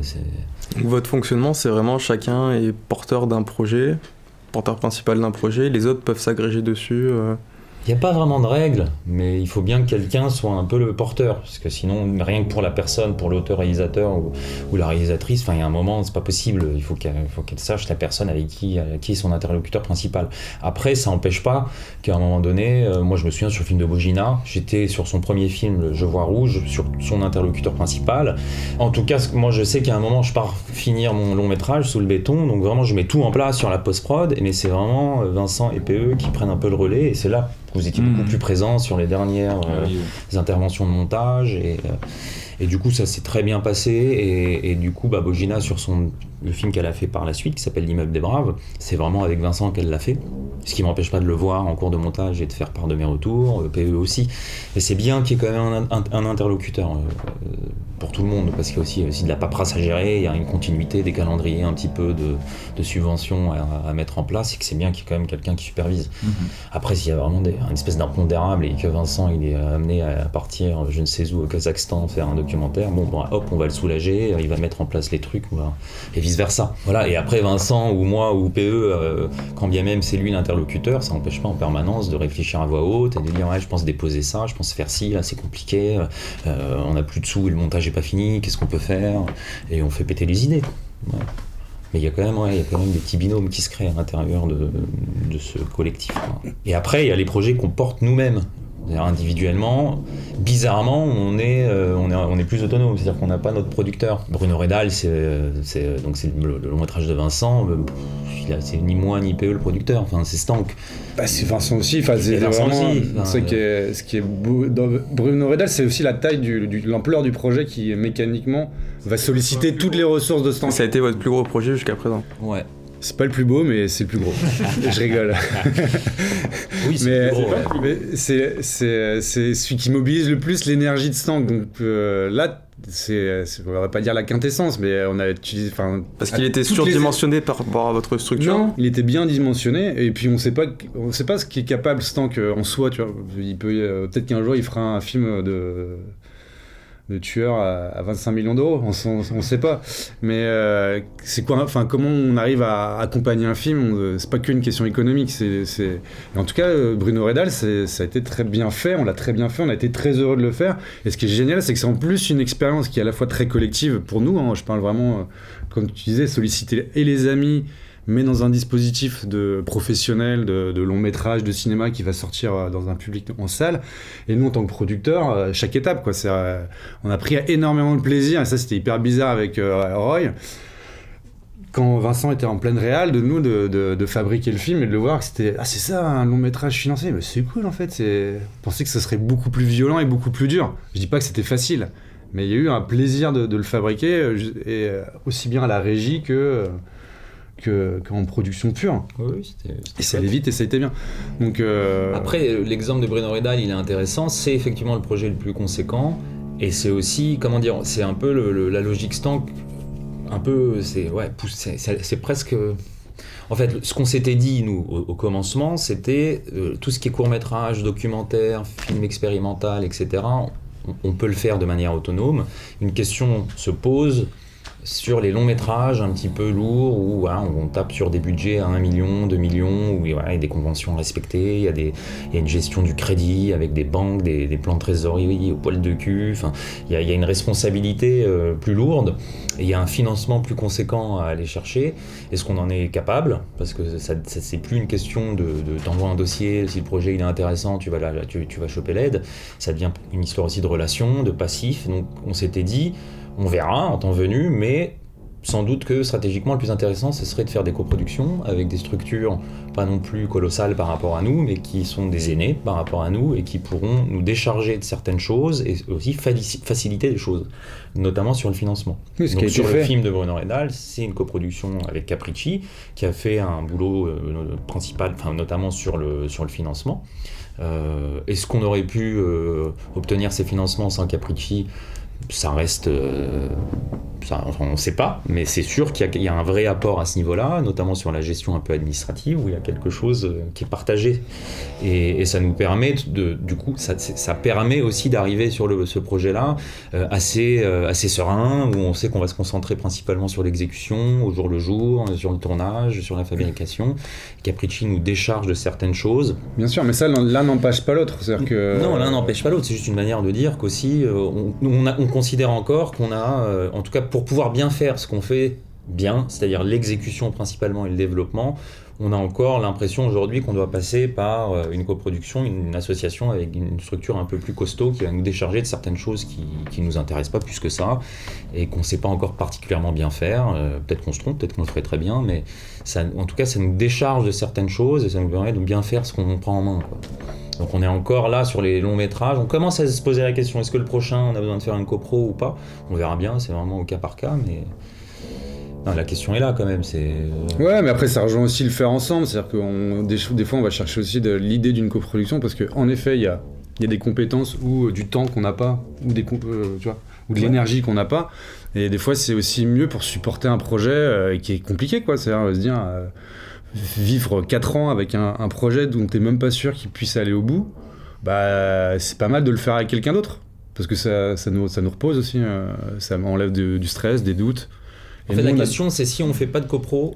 Donc, votre fonctionnement, c'est vraiment chacun est porteur d'un projet, porteur principal d'un projet, les autres peuvent s'agréger dessus. Il n'y a pas vraiment de règles, mais il faut bien que quelqu'un soit un peu le porteur, parce que sinon, rien que pour la personne, pour l'auteur-réalisateur ou la réalisatrice, il y a un moment, c'est pas possible, il faut qu'elle sache la personne avec qui est son interlocuteur principal. Après, ça n'empêche pas qu'à un moment donné, moi je me souviens sur le film de Bogina, j'étais sur son premier film, Je vois rouge, sur son interlocuteur principal. En tout cas, moi je sais qu'à un moment, je pars finir mon long métrage sous le béton, donc vraiment je mets tout en place sur la post-prod, mais c'est vraiment Vincent et PE qui prennent un peu le relais, et c'est là vous étiez beaucoup plus présents sur les dernières interventions de montage, et du coup ça s'est très bien passé, et du coup Bogina sur le film qu'elle a fait par la suite qui s'appelle L'Immeuble des Braves, c'est vraiment avec Vincent qu'elle l'a fait, ce qui m'empêche pas de le voir en cours de montage et de faire part de mes retours, PE aussi, et c'est bien qu'il y ait quand même un interlocuteur pour tout le monde, parce qu'il y a aussi de la paperasse à gérer, il y a une continuité, des calendriers un petit peu de subventions à mettre en place, et que c'est bien qu'il y ait quand même quelqu'un qui supervise. Après, s'il y a vraiment une espèce d'impondérable et que Vincent il est amené à partir je ne sais où au Kazakhstan faire un documentaire, hop, on va le soulager, il va mettre en place les trucs, et vice versa. Voilà. Et après Vincent ou moi ou PE, quand bien même c'est lui l'interlocuteur, ça n'empêche pas en permanence de réfléchir à voix haute et de dire je pense déposer ça, je pense faire ci, là c'est compliqué, on n'a plus de sous et le montage n'est pas fini, qu'est-ce qu'on peut faire, et on fait péter les idées. Ouais. Mais il y a quand même des petits binômes qui se créent à l'intérieur de ce collectif. Et après, il y a les projets qu'on porte nous-mêmes. C'est-à-dire individuellement, bizarrement, on est plus autonome, c'est-à-dire qu'on n'a pas notre producteur. Bruno Redal, c'est le long métrage de Vincent, c'est ni moi ni PE le producteur, c'est Stank. C'est Vincent aussi, c'est Vincent vraiment aussi. Ce qui est beau dans Bruno Redal, c'est aussi la taille l'ampleur du projet qui mécaniquement va solliciter toutes les ressources de Stank. Ça a été votre plus gros projet jusqu'à présent. Ouais. C'est pas le plus beau, mais c'est le plus gros. Je rigole. Oui, c'est le plus gros. Mais c'est celui qui mobilise le plus l'énergie de Stank. Donc là, on va pas dire la quintessence, mais on a utilisé. Parce qu'il était surdimensionné par rapport à votre structure. Non, il était bien dimensionné, et puis on sait pas ce qui est capable Stank en soi. Tu vois, peut-être qu'un jour il fera un film de tueur à 25 millions d'euros, on sait pas, mais c'est quoi, comment on arrive à accompagner un film, c'est pas qu'une question économique, et en tout cas Bruno Redal, ça a été très bien fait, on l'a très bien fait, on a été très heureux de le faire, et ce qui est génial, c'est que c'est en plus une expérience qui est à la fois très collective pour nous, je parle vraiment, comme tu disais, solliciter et les amis, mais dans un dispositif de professionnel, de long métrage, de cinéma qui va sortir dans un public en salle. Et nous, en tant que producteurs, chaque étape, quoi, on a pris énormément de plaisir, et ça c'était hyper bizarre avec Roy. Quand Vincent était en pleine réal, de fabriquer le film et de le voir, c'était c'est ça un long métrage financé, mais c'est cool en fait. Je pensais que ce serait beaucoup plus violent et beaucoup plus dur. Je dis pas que c'était facile, mais il y a eu un plaisir de le fabriquer, et aussi bien à la régie qu'en production pure. Oui, et ça allait vite et ça a été bien. Donc, Après, l'exemple de Bruno Redal, il est intéressant. C'est effectivement le projet le plus conséquent. Et c'est aussi, c'est un peu la logique Stank. Un peu, c'est presque... En fait, ce qu'on s'était dit, nous, au commencement, c'était tout ce qui est court-métrage, documentaire, film expérimental, etc. On peut le faire de manière autonome. Une question se pose sur les longs métrages un petit peu lourds où on tape sur des budgets à 1 million, 2 millions, où il y a des conventions à respecter, il y a une gestion du crédit avec des banques, des plans de trésorerie au poil de cul, il y a une responsabilité plus lourde, et il y a un financement plus conséquent à aller chercher. Est-ce qu'on en est capable? Parce que ça c'est plus une question de t'envoies un dossier, si le projet il est intéressant, tu vas choper l'aide, ça devient une histoire aussi de relation, de passif. Donc on s'était dit, on verra en temps venu, mais sans doute que stratégiquement le plus intéressant ce serait de faire des coproductions avec des structures pas non plus colossales par rapport à nous mais qui sont des aînés par rapport à nous et qui pourront nous décharger de certaines choses et aussi faciliter des choses, notamment sur le financement. Oui, Donc sur le film de Bruno Redal, c'est une coproduction avec Capricci qui a fait un boulot principal, notamment sur le financement. Est-ce qu'on aurait pu obtenir ces financements sans Capricci ? Ça reste... on ne sait pas, mais c'est sûr qu'il y a un vrai apport à ce niveau-là, notamment sur la gestion un peu administrative, où il y a quelque chose qui est partagé. Et ça nous permet, du coup, ça permet aussi d'arriver sur ce projet-là assez serein, où on sait qu'on va se concentrer principalement sur l'exécution, au jour le jour, sur le tournage, sur la fabrication. Capricci nous décharge de certaines choses. Bien sûr, mais ça, l'un n'empêche pas l'autre. C'est-à-dire que... Non, l'un n'empêche pas l'autre, c'est juste une manière de dire qu'aussi, on considère encore qu'on a, en tout cas pour pouvoir bien faire ce qu'on fait bien, c'est-à-dire l'exécution principalement et le développement, on a encore l'impression aujourd'hui qu'on doit passer par une coproduction, une association avec une structure un peu plus costaud qui va nous décharger de certaines choses qui ne nous intéressent pas plus que ça et qu'on ne sait pas encore particulièrement bien faire. Peut-être qu'on se trompe, peut-être qu'on le ferait très bien, mais ça, en tout cas ça nous décharge de certaines choses et ça nous permet de bien faire ce qu'on prend en main, quoi. Donc on est encore là sur les longs métrages, on commence à se poser la question, est-ce que le prochain on a besoin de faire une copro ou pas ? On verra bien, c'est vraiment au cas par cas, mais non, la question est là quand même. Ouais, mais après ça rejoint aussi le faire ensemble, c'est-à-dire que des fois on va chercher aussi l'idée d'une coproduction parce qu'en effet il y a des compétences ou du temps qu'on n'a pas, ou tu vois, ou de l'énergie qu'on n'a pas, et des fois c'est aussi mieux pour supporter un projet qui est compliqué, quoi. C'est-à-dire se dire... vivre 4 ans avec un projet dont t'es même pas sûr qu'il puisse aller au bout, bah c'est pas mal de le faire avec quelqu'un d'autre parce que ça nous repose aussi, ça enlève du stress, des doutes. En fait, la question c'est si on fait pas de copro,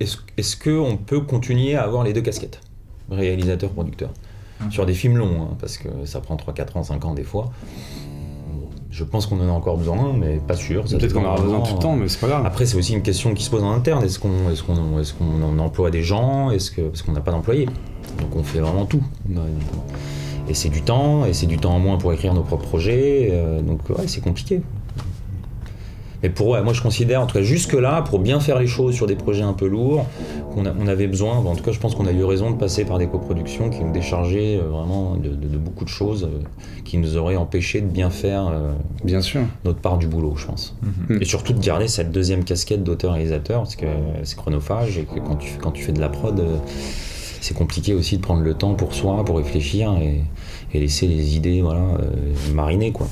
est-ce qu'on peut continuer à avoir les deux casquettes, réalisateur, producteur, sur des films longs, hein, parce que ça prend 3, 4 ans, 5 ans des fois. Je pense qu'on en a encore besoin, mais pas sûr. Peut-être qu'on aura besoin tout le temps, mais c'est pas grave. Après, c'est aussi une question qui se pose en interne. Est-ce qu'on emploie des gens ? Parce qu'on n'a pas d'employés. Donc on fait vraiment tout. Et c'est du temps en moins pour écrire nos propres projets. Donc ouais, c'est compliqué. Mais moi je considère, en tout cas jusque-là, pour bien faire les choses sur des projets un peu lourds, on avait besoin, en tout cas je pense qu'on a eu raison de passer par des coproductions qui nous déchargeaient vraiment de beaucoup de choses qui nous auraient empêché de bien faire bien sûr. Notre part du boulot, je pense. Mm-hmm. Et surtout de garder cette deuxième casquette d'auteur-réalisateur, parce que c'est chronophage et que quand tu fais de la prod, c'est compliqué aussi de prendre le temps pour soi, pour réfléchir et laisser les idées mariner, quoi.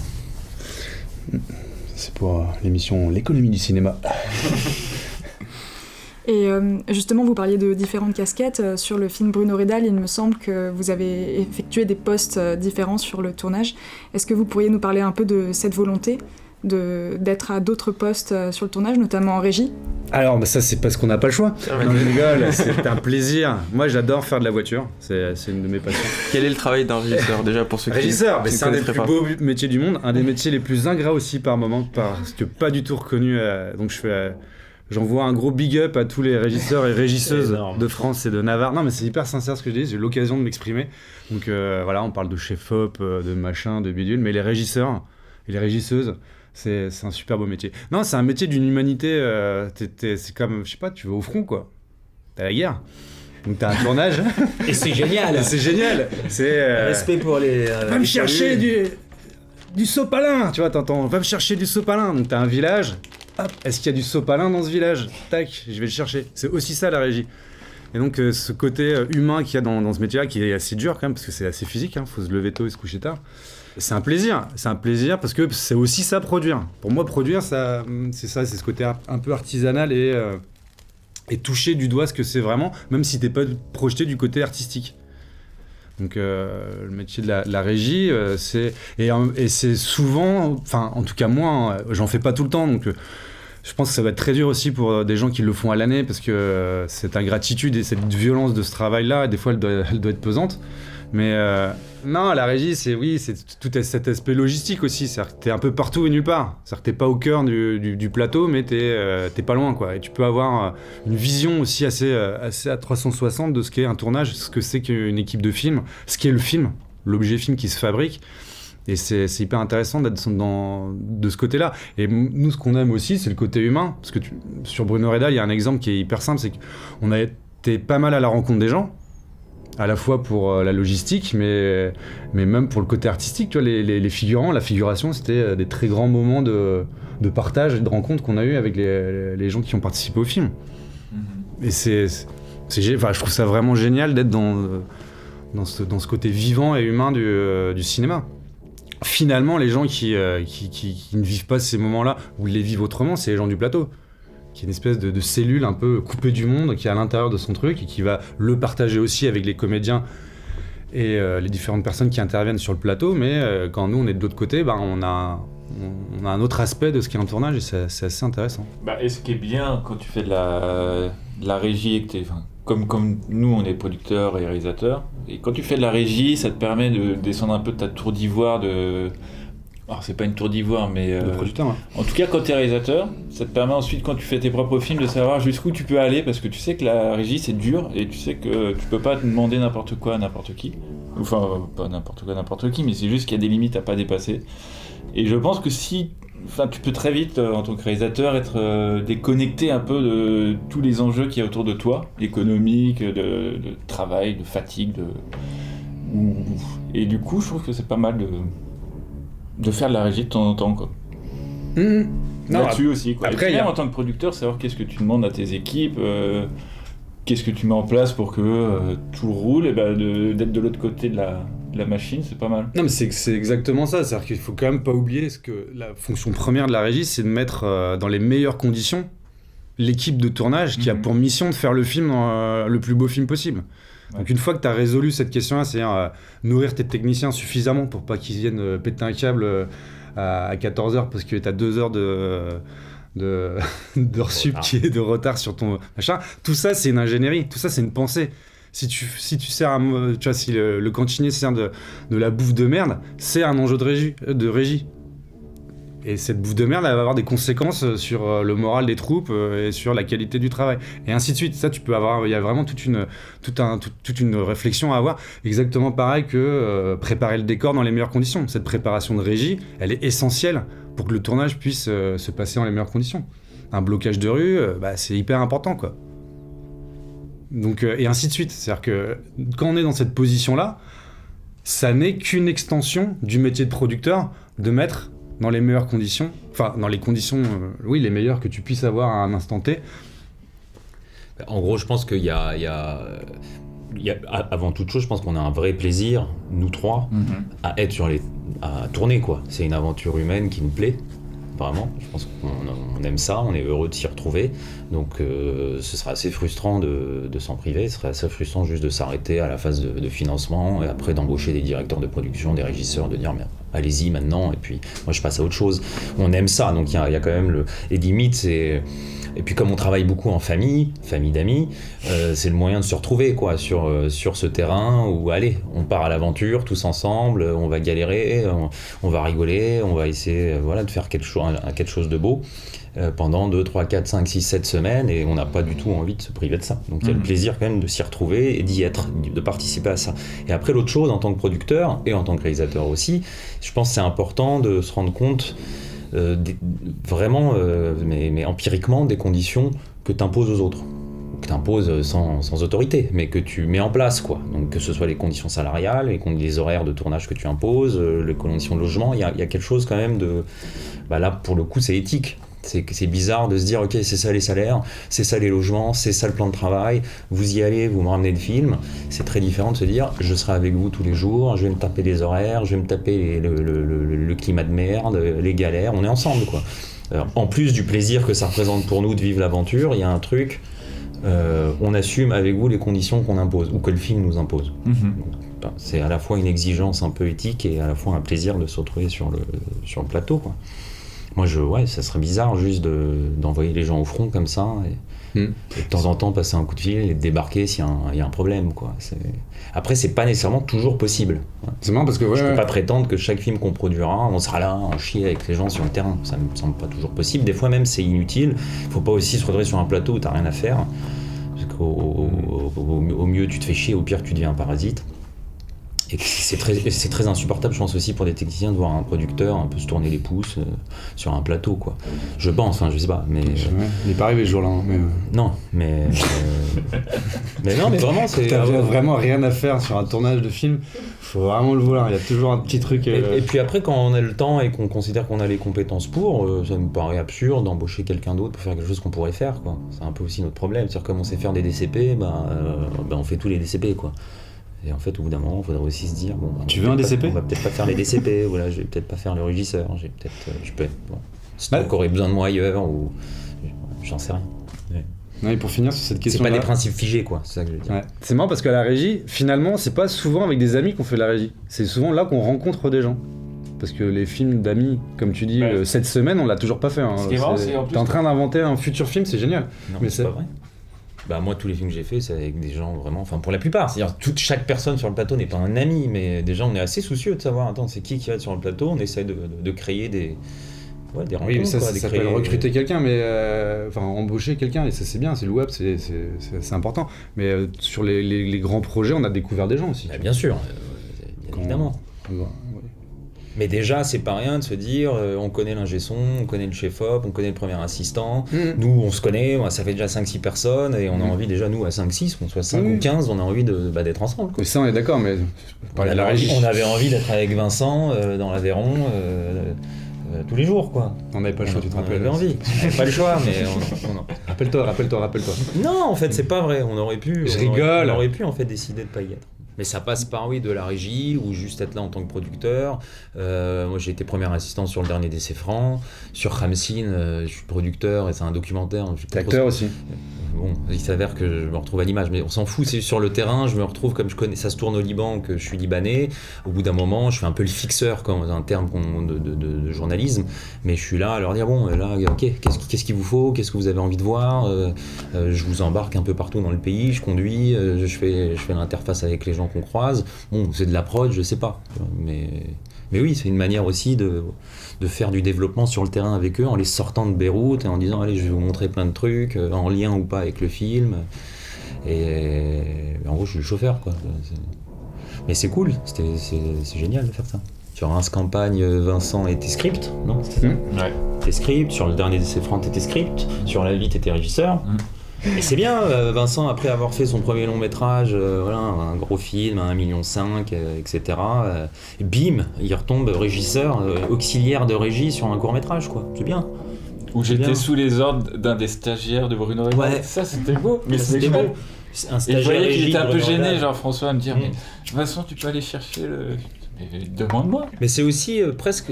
C'est pour l'émission L'économie du cinéma. Et justement, vous parliez de différentes casquettes. Sur le film Bruno Redal, il me semble que vous avez effectué des postes différents sur le tournage. Est-ce que vous pourriez nous parler un peu de cette volonté d'être à d'autres postes sur le tournage, notamment en régie ? Alors, ça, c'est parce qu'on n'a pas le choix. Non, je rigole, c'est un plaisir. Moi, j'adore faire de la voiture. C'est une de mes passions. Quel est le travail d'un régisseur, déjà, pour ceux qui Régisseur, mais c'est un des plus beaux métiers du monde, un des métiers les plus ingrats aussi par moment, parce que pas du tout reconnu. Donc, j'envoie un gros big up à tous les régisseurs et régisseuses de France et de Navarre. Non, mais c'est hyper sincère ce que je dis, j'ai eu l'occasion de m'exprimer. Donc, voilà, on parle de chef-op, de machin, de bidule, mais les régisseurs et les régisseuses, c'est un super beau métier. Non, c'est un métier d'une humanité. C'est comme, je sais pas, tu vas au front, quoi. T'as la guerre. Donc t'as un tournage. Et c'est génial. C'est génial. Respect pour les. Va me chercher du sopalin. Tu vois, t'entends. Va me chercher du sopalin. Donc t'as un village. Hop, est-ce qu'il y a du sopalin dans ce village ? Tac, je vais le chercher. C'est aussi ça la régie. Et donc ce côté humain qu'il y a dans ce métier-là, qui est assez dur quand même, parce que c'est assez physique. Faut se lever tôt et se coucher tard. C'est un plaisir parce que c'est aussi ça, produire. Pour moi, produire, c'est ce côté un peu artisanal et toucher du doigt ce que c'est vraiment, même si t'es pas projeté du côté artistique. Donc le métier de la régie, et c'est souvent, enfin en tout cas moi, j'en fais pas tout le temps, donc je pense que ça va être très dur aussi pour des gens qui le font à l'année, parce que cette ingratitude et cette violence de ce travail-là, des fois elle doit être pesante. Mais non, la régie, c'est tout cet aspect logistique aussi. C'est-à-dire que t'es un peu partout et nulle part. C'est-à-dire que t'es pas au cœur du plateau, mais t'es pas loin, quoi. Et tu peux avoir une vision aussi assez à 360 de ce qu'est un tournage, ce que c'est qu'une équipe de film, ce qu'est le film, l'objet film qui se fabrique. Et c'est hyper intéressant d'être de ce côté-là. Et nous, ce qu'on aime aussi, c'est le côté humain. Parce que sur Bruno Reda, il y a un exemple qui est hyper simple, c'est qu'on a été pas mal à la rencontre des gens, à la fois pour la logistique, mais même pour le côté artistique. Tu vois, les figurants, la figuration, c'était des très grands moments de partage et de rencontre qu'on a eu avec les gens qui ont participé au film. Et je trouve ça vraiment génial d'être dans ce côté vivant et humain du cinéma. Finalement, les gens qui ne vivent pas ces moments-là, ou les vivent autrement, c'est les gens du plateau, qui est une espèce de cellule un peu coupée du monde, qui est à l'intérieur de son truc, et qui va le partager aussi avec les comédiens et les différentes personnes qui interviennent sur le plateau. Mais quand nous, on est de l'autre côté, on a un autre aspect de ce qu'est un tournage, et c'est assez intéressant. Et ce qui est bien quand tu fais de la régie, et que comme nous, on est producteurs et réalisateurs, et quand tu fais de la régie, ça te permet de descendre un peu de ta tour d'ivoire Alors, c'est pas une tour d'ivoire, mais... Le producteur, hein. En tout cas, quand tu es réalisateur, ça te permet ensuite, quand tu fais tes propres films, de savoir jusqu'où tu peux aller, parce que tu sais que la régie, c'est dur, et tu sais que tu peux pas te demander n'importe quoi à n'importe qui. Enfin, pas n'importe quoi à n'importe qui, mais c'est juste qu'il y a des limites à pas dépasser. Et je pense que tu peux très vite, en tant que réalisateur, être déconnecté un peu de tous les enjeux qu'il y a autour de toi, économiques, de travail, de fatigue, et du coup, je trouve que c'est pas mal de faire de la régie de temps en temps, quoi. Là-dessus aussi, quoi. Après, en tant que producteur, savoir qu'est-ce que tu demandes à tes équipes, qu'est-ce que tu mets en place pour que tout roule, et d'être de l'autre côté de la machine, c'est pas mal. Non, mais c'est exactement ça. C'est-à-dire qu'il faut quand même pas oublier que la fonction première de la régie, c'est de mettre dans les meilleures conditions l'équipe de tournage qui a pour mission de faire le film le plus beau film possible. Ouais. Donc une fois que tu as résolu cette question-là, c'est-à-dire nourrir tes techniciens suffisamment pour pas qu'ils viennent péter un câble à 14h parce que tu as 2 heures de sup qui est de retard sur ton machin. Tout ça, c'est une ingénierie. Tout ça, c'est une pensée. Si tu sers tu vois, si le cantinier sert de la bouffe de merde, c'est un enjeu de régie. Et cette bouffe de merde, elle va avoir des conséquences sur le moral des troupes et sur la qualité du travail. Et ainsi de suite. Ça, il y a vraiment toute une réflexion à avoir. Exactement pareil que préparer le décor dans les meilleures conditions. Cette préparation de régie, elle est essentielle pour que le tournage puisse se passer dans les meilleures conditions. Un blocage de rue, c'est hyper important, quoi. Donc, et ainsi de suite. C'est-à-dire que quand on est dans cette position-là, ça n'est qu'une extension du métier de producteur de mettre dans les meilleures conditions, enfin dans les conditions, les meilleures que tu puisses avoir à un instant T. En gros, je pense qu'il y a avant toute chose, je pense qu'on a un vrai plaisir, nous trois, à être à tourner, quoi. C'est une aventure humaine qui nous plaît. Vraiment, je pense qu'on aime ça, on est heureux de s'y retrouver, donc ce sera assez frustrant de s'en priver, ce serait assez frustrant juste de s'arrêter à la phase de financement et après d'embaucher des directeurs de production, des régisseurs, de dire mais allez-y maintenant et puis moi je passe à autre chose. On aime ça, donc il y a quand même les limites, et puis comme on travaille beaucoup en famille d'amis, c'est le moyen de se retrouver, quoi, sur ce terrain où allez, on part à l'aventure tous ensemble, on va galérer, on va rigoler, on va essayer de faire quelque chose de beau pendant 2, 3, 4, 5, 6, 7 semaines, et on n'a pas du tout envie de se priver de ça. Donc il y a le plaisir quand même de s'y retrouver et d'y être, de participer à ça. Et après l'autre chose, en tant que producteur et en tant que réalisateur aussi, je pense que c'est important de se rendre compte vraiment, mais empiriquement, des conditions que tu imposes aux autres, que tu imposes sans autorité, mais que tu mets en place, quoi. Donc que ce soit les conditions salariales, les horaires de tournage que tu imposes, les conditions de logement, il y a quelque chose quand même de... là, pour le coup, c'est éthique. C'est bizarre de se dire, ok, c'est ça les salaires, c'est ça les logements, c'est ça le plan de travail, vous y allez, vous me ramenez le film. C'est très différent de se dire, je serai avec vous tous les jours, je vais me taper les horaires, je vais me taper le climat de merde, les galères, on est ensemble, quoi. Alors, en plus du plaisir que ça représente pour nous de vivre l'aventure, il y a un truc, on assume avec vous les conditions qu'on impose, ou que le film nous impose. Donc, c'est à la fois une exigence un peu éthique et à la fois un plaisir de se retrouver sur le plateau, quoi. Moi, ça serait bizarre juste d'envoyer les gens au front comme ça et de temps en temps passer un coup de fil et de débarquer s'il y a un problème, quoi. Après, c'est pas nécessairement toujours possible. C'est marrant parce que je peux pas prétendre que chaque film qu'on produira, on sera là, on chie avec les gens sur le terrain. Ça me semble pas toujours possible. Des fois même, c'est inutile. Faut pas aussi se retrouver sur un plateau où t'as rien à faire. Parce qu'au mieux, tu te fais chier, au pire, tu deviens un parasite. Et c'est très insupportable, je pense aussi, pour des techniciens de voir un producteur un peu se tourner les pouces sur un plateau, quoi. Je pense, je sais pas, mais... Il n'est pas arrivé ce jour-là, hein, mais... Non, mais... mais non, mais vraiment, c'est... T'as vraiment rien à faire sur un tournage de film, faut vraiment le vouloir, il y a toujours un petit truc... Et puis après, quand on a le temps et qu'on considère qu'on a les compétences pour, ça me paraît absurde d'embaucher quelqu'un d'autre pour faire quelque chose qu'on pourrait faire, quoi. C'est un peu aussi notre problème, c'est-à-dire comme on sait faire des DCP, on fait tous les DCP, quoi. Et en fait, au bout d'un moment, il faudrait aussi se dire, tu veux un DCP ? On va peut-être pas faire les DCP, voilà, je vais peut-être pas faire le régisseur, Stock aurait besoin de moi ailleurs, ou j'en sais rien. Ouais. Non, et pour finir sur cette question, c'est pas des principes figés, quoi, c'est ça que je veux dire. Ouais. C'est marrant parce qu'à la régie, finalement, c'est pas souvent avec des amis qu'on fait la régie, c'est souvent là qu'on rencontre des gens. Parce que les films d'amis, comme tu dis, cette semaine, on l'a toujours pas fait. Hein. Ce qui est marrant, c'est en plus... T'es en train d'inventer un futur film, c'est génial. Non, mais c'est pas vrai. Moi, tous les films que j'ai faits, c'est avec des gens vraiment... Enfin, pour la plupart. C'est-à-dire, chaque personne sur le plateau n'est pas un ami, mais déjà, on est assez soucieux de savoir, attends, c'est qui va être sur le plateau. On essaie de créer des rencontres. Oui, ça s'appelle recruter quelqu'un, mais... embaucher quelqu'un, et ça, c'est bien, c'est louable, c'est important. Mais sur les grands projets, on a découvert des gens aussi. Bien sûr, évidemment. Mais déjà, c'est pas rien de se dire, on connaît l'ingé son, on connaît le chef-op, on connaît le premier assistant. Nous, on se connaît, ça fait déjà 5-6 personnes, et on a envie déjà, nous, à 5-6, qu'on soit 5 ou 15, on a envie d'être ensemble. Mais ça, on est d'accord, mais... On avait envie d'être avec Vincent dans l'Aveyron tous les jours, quoi. On n'avait pas le choix, tu te rappelles. On avait envie. On n'avait pas le choix, mais... Rappelle-toi. Non, en fait, c'est pas vrai. On aurait pu... Je rigole. On aurait pu, en fait, décider de pas y être. Mais ça passe par, de la régie, ou juste être là en tant que producteur. Moi, j'ai été premier assistant sur le dernier d'Essai Franc. Sur Khamsin, je suis producteur, et c'est un documentaire. T'es acteur aussi. Bon, il s'avère que je me retrouve à l'image, mais on s'en fout, c'est sur le terrain, je me retrouve comme je connais, ça se tourne au Liban, que je suis libanais. Au bout d'un moment, je fais un peu le fixeur, comme un terme de journalisme, mais je suis là à leur dire, bon, là, ok, qu'est-ce qu'il vous faut, qu'est-ce que vous avez envie de voir, je vous embarque un peu partout dans le pays, je conduis, je fais l'interface avec les gens qu'on croise. Bon, c'est de la prod, je sais pas, mais oui, c'est une manière aussi de faire du développement sur le terrain avec eux en les sortant de Beyrouth et en disant allez, je vais vous montrer plein de trucs en lien ou pas avec le film. Et en gros, je suis le chauffeur, quoi. Mais c'est cool, c'est génial de faire ça. Sur Reims Campagne, Vincent était script, non? C'est ça? Ouais. T'es script, sur le dernier d'Essai Franc, t'étais script, sur La Vie, t'étais régisseur. Et c'est bien, Vincent, après avoir fait son premier long métrage, un gros film, 1,5 million, etc. Bim, il retombe régisseur, auxiliaire de régie sur un court métrage, quoi. C'est bien. Où j'étais sous les ordres d'un des stagiaires de Bruno Redal. Ouais. Ça, c'était beau. Mais c'était beau. Un stagiaire. Et je voyais qu'il était un peu gêné, Jean-François, à me dire, mais Vincent, tu peux aller chercher le... Mais demande-moi. Mais c'est aussi presque,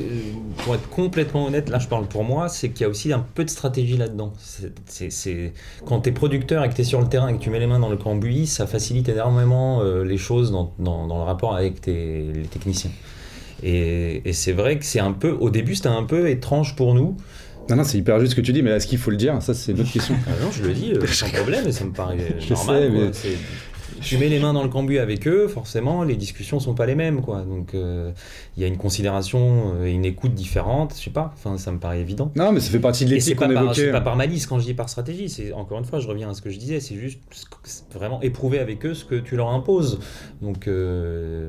pour être complètement honnête, là je parle pour moi, c'est qu'il y a aussi un peu de stratégie là-dedans. C'est quand t'es producteur et que t'es sur le terrain et que tu mets les mains dans le cambouis, ça facilite énormément les choses dans le rapport avec les techniciens. Et c'est vrai que c'est un peu, au début c'était un peu étrange pour nous. Non, c'est hyper juste ce que tu dis, mais est-ce qu'il faut le dire? Ça, c'est une autre question. Non, je le dis sans problème, et ça me paraît je normal. Sais, mais... Tu mets les mains dans le cambouis avec eux, forcément, les discussions sont pas les mêmes, quoi. Donc, il y a une considération et une écoute différente, je sais pas, enfin, ça me paraît évident. Non, mais ça fait partie de l'éthique qu'on évoquait. C'est pas par malice quand je dis par stratégie, c'est, encore une fois, je reviens à ce que je disais, c'est juste vraiment éprouver avec eux ce que tu leur imposes. Donc,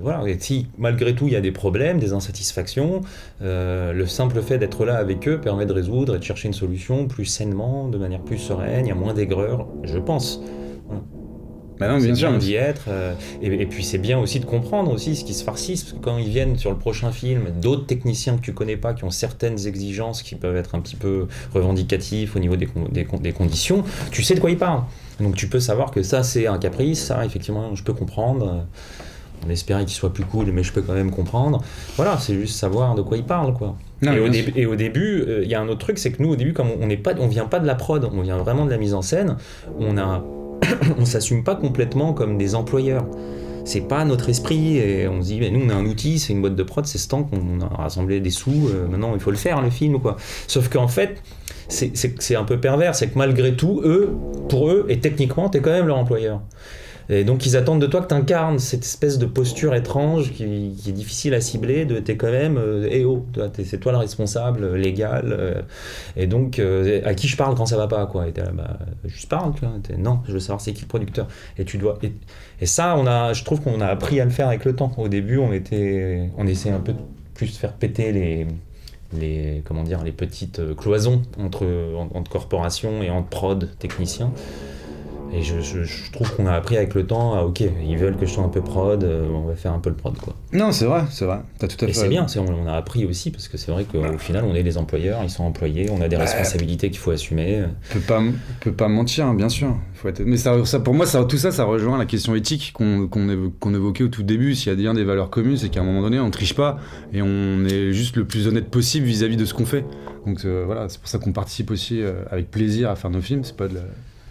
voilà, et si, malgré tout, il y a des problèmes, des insatisfactions, le simple fait d'être là avec eux permet de résoudre et de chercher une solution plus sainement, de manière plus sereine, il y a moins d'aigreur, je pense. Voilà. Bah non, bien sûr, bien d'y être, et puis c'est bien aussi de comprendre aussi ce qui se farcisse, parce que quand ils viennent sur le prochain film, d'autres techniciens que tu connais pas, qui ont certaines exigences qui peuvent être un petit peu revendicatifs au niveau des conditions, tu sais de quoi ils parlent. Donc tu peux savoir que ça c'est un caprice, ça effectivement je peux comprendre, on espérait qu'il soit plus cool mais je peux quand même comprendre. Voilà, c'est juste savoir de quoi ils parlent, quoi. Non, et au début, il y a un autre truc, c'est que nous au début, comme on vient pas de la prod, on vient vraiment de la mise en scène, on s'assume pas complètement comme des employeurs. C'est pas notre esprit, et on se dit, nous on a un outil, c'est une boîte de prod, c'est ce temps qu'on a rassemblé des sous, maintenant il faut le faire, le film, quoi. Sauf qu'en fait, c'est un peu pervers, c'est que malgré tout, pour eux, et techniquement, t'es quand même leur employeur. Et donc ils attendent de toi que tu incarnes cette espèce de posture étrange qui est difficile à cibler, t'es quand même c'est toi le responsable légal, et donc à qui je parle quand ça va pas, quoi. Et t'es là, je parle, tu vois. Non, je veux savoir c'est qui le producteur. Et tu dois... Et ça, je trouve qu'on a appris à le faire avec le temps. Au début, on essayait un peu plus de faire péter les petites cloisons entre corporations et entre prod techniciens. Et je trouve qu'on a appris avec le temps ok, ils veulent que je sois un peu prod, on va faire un peu le prod, quoi. Non, c'est vrai, t'as tout à fait. Et c'est bien, on a appris aussi, parce que c'est vrai qu'au final, on est les employeurs, ils sont employés, on a des responsabilités qu'il faut assumer. Peut pas mentir, hein, bien sûr. Mais ça, pour moi, tout ça, ça rejoint la question éthique qu'on évoquait au tout début. S'il y a bien des valeurs communes, c'est qu'à un moment donné, on triche pas et on est juste le plus honnête possible vis-à-vis de ce qu'on fait. Donc voilà, c'est pour ça qu'on participe aussi avec plaisir à faire nos films. C'est pas de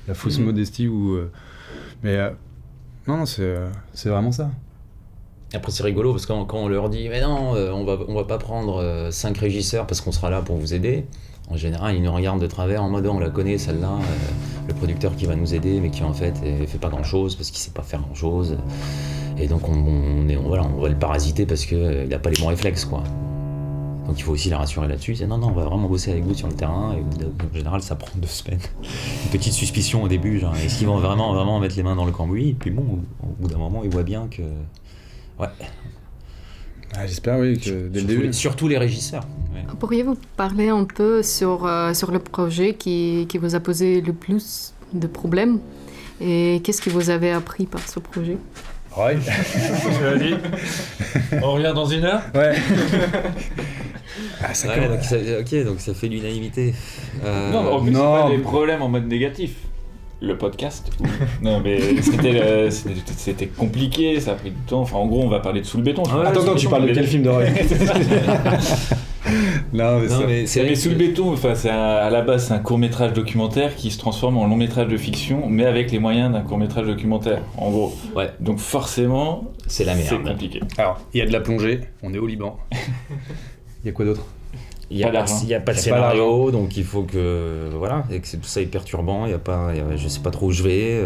la fausse modestie mais non, c'est vraiment ça. Après c'est rigolo parce que quand on leur dit mais non, on va pas prendre 5 régisseurs parce qu'on sera là pour vous aider, en général ils nous regardent de travers en mode on la connaît celle-là, le producteur qui va nous aider mais qui en fait fait pas grand chose parce qu'il sait pas faire grand chose, et donc on va le parasiter parce qu'il a pas les bons réflexes, quoi. Donc il faut aussi la rassurer là-dessus, c'est non, on va vraiment bosser avec vous sur le terrain, et en général ça prend 2 semaines. Une petite suspicion au début, genre est-ce qu'ils vont vraiment mettre les mains dans le cambouis, et puis bon, au bout d'un moment ils voient bien que... Ouais. J'espère, oui, que dès le début. Surtout les régisseurs. Ouais. Pourriez-vous parler un peu sur le projet qui vous a posé le plus de problèmes, et qu'est-ce que vous avez appris par ce projet? Ouais. On revient dans 1 heure. Ouais. Donc ça fait l'unanimité. Non, en plus, c'est pas des problèmes en mode négatif. Le podcast. Non, mais c'était compliqué, ça a pris du temps. Enfin, en gros, on va parler de Sous le béton. Attends, tu parles de quel film d'horreur? Non, mais Sous le béton, à la base, c'est un court-métrage documentaire qui se transforme en long-métrage de fiction, mais avec les moyens d'un court-métrage documentaire, en gros. Ouais. Donc forcément, c'est la merde. C'est compliqué. Alors, il y a de la plongée, on est au Liban. Il y a quoi d'autre? Il n'y a pas de scénario, donc il faut que... Voilà, et que tout ça est perturbant, je sais pas trop où je vais...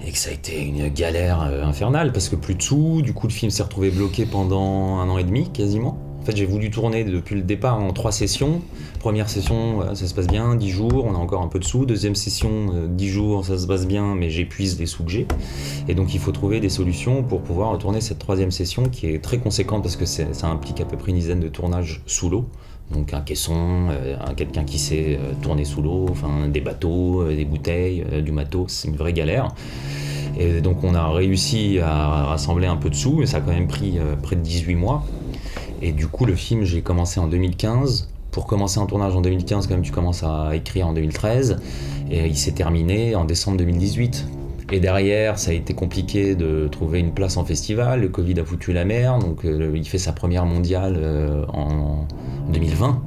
Et que ça a été une galère infernale, parce que plus de sous, du coup le film s'est retrouvé bloqué pendant 1 an et demi, quasiment. En fait, j'ai voulu tourner depuis le départ en 3 sessions. Première session, ça se passe bien, 10 jours, on a encore un peu de sous. Deuxième session, 10 jours, ça se passe bien, mais j'épuise les sous que j'ai. Et donc il faut trouver des solutions pour pouvoir tourner cette 3e session qui est très conséquente, parce que ça implique à peu près une dizaine de tournages sous l'eau. Donc un caisson, quelqu'un qui sait tourner sous l'eau, enfin des bateaux, des bouteilles, du matos, c'est une vraie galère. Et donc on a réussi à rassembler un peu de sous, mais ça a quand même pris près de 18 mois. Et du coup le film, j'ai commencé en 2015. Pour commencer un tournage en 2015, quand même tu commences à écrire en 2013. Et il s'est terminé en décembre 2018. Et derrière, ça a été compliqué de trouver une place en festival. Le Covid a foutu la merde, donc il fait sa première mondiale en 2020,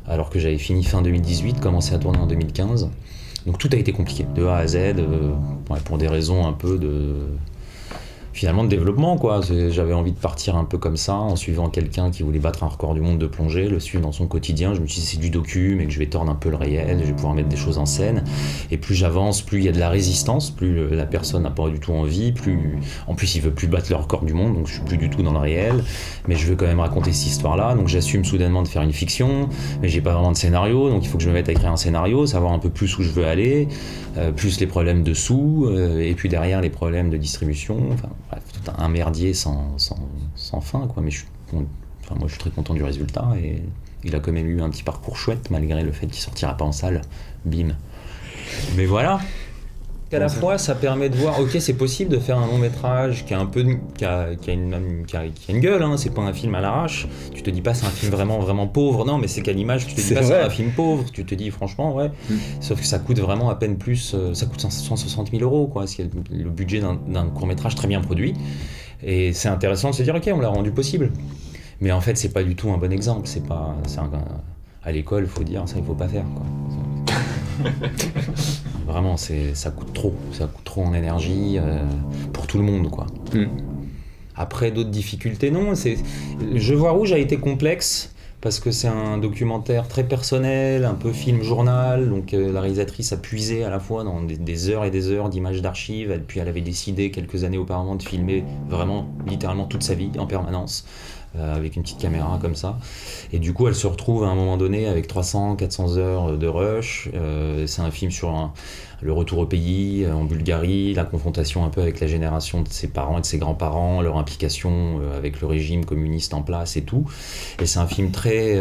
alors que j'avais fini fin 2018, commencé à tourner en 2015. Donc tout a été compliqué, de A à Z, pour des raisons un peu finalement de développement, quoi. J'avais envie de partir un peu comme ça, en suivant quelqu'un qui voulait battre un record du monde de plongée, le suivre dans son quotidien. Je me suis dit c'est du docu, mais que je vais tordre un peu le réel, je vais pouvoir mettre des choses en scène. Et plus j'avance, plus il y a de la résistance, plus la personne n'a pas du tout envie, en plus il veut plus battre le record du monde, donc je suis plus du tout dans le réel. Mais je veux quand même raconter cette histoire-là, donc j'assume soudainement de faire une fiction, mais j'ai pas vraiment de scénario, donc il faut que je me mette à écrire un scénario, savoir un peu plus où je veux aller, plus les problèmes de sous, et puis derrière les problèmes de distribution. Enfin, bref, tout un merdier sans fin, quoi. Mais moi je suis très content du résultat, et il a quand même eu un petit parcours chouette malgré le fait qu'il sortira pas en salle. Bim. Mais voilà. À la fois, ça permet de voir, ok, c'est possible de faire un long métrage qui a un peu qui a une gueule, hein, c'est pas un film à l'arrache. Tu te dis pas c'est un film vraiment pauvre, non, mais c'est qu'à l'image, tu te dis pas c'est un film pauvre, tu te dis franchement, ouais. Sauf que ça coûte vraiment à peine plus, ça coûte 160 000 €, quoi, c'est le budget d'un court métrage très bien produit. Et c'est intéressant de se dire, ok, on l'a rendu possible. Mais en fait, c'est pas du tout un bon exemple, à l'école, il faut dire, ça il faut pas faire, quoi. Vraiment, ça coûte trop en énergie pour tout le monde, quoi. Après, d'autres difficultés, non. Je vois Rouge a été complexe parce que c'est un documentaire très personnel, un peu film-journal, donc la réalisatrice a puisé à la fois dans des heures et des heures d'images d'archives, puis elle avait décidé quelques années auparavant de filmer vraiment, littéralement toute sa vie en permanence, avec une petite caméra comme ça. Et du coup, elle se retrouve à un moment donné avec 300-400 heures de rush. C'est un film sur le retour au pays, en Bulgarie, la confrontation un peu avec la génération de ses parents et de ses grands-parents, leur implication avec le régime communiste en place et tout. Et c'est un film très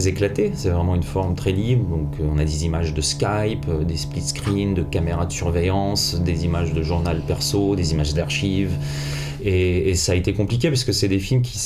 éclaté, c'est vraiment une forme très libre. Donc on a des images de Skype, des split screens, de caméras de surveillance, des images de journal perso, des images d'archives. Et ça a été compliqué parce que c'est des films qui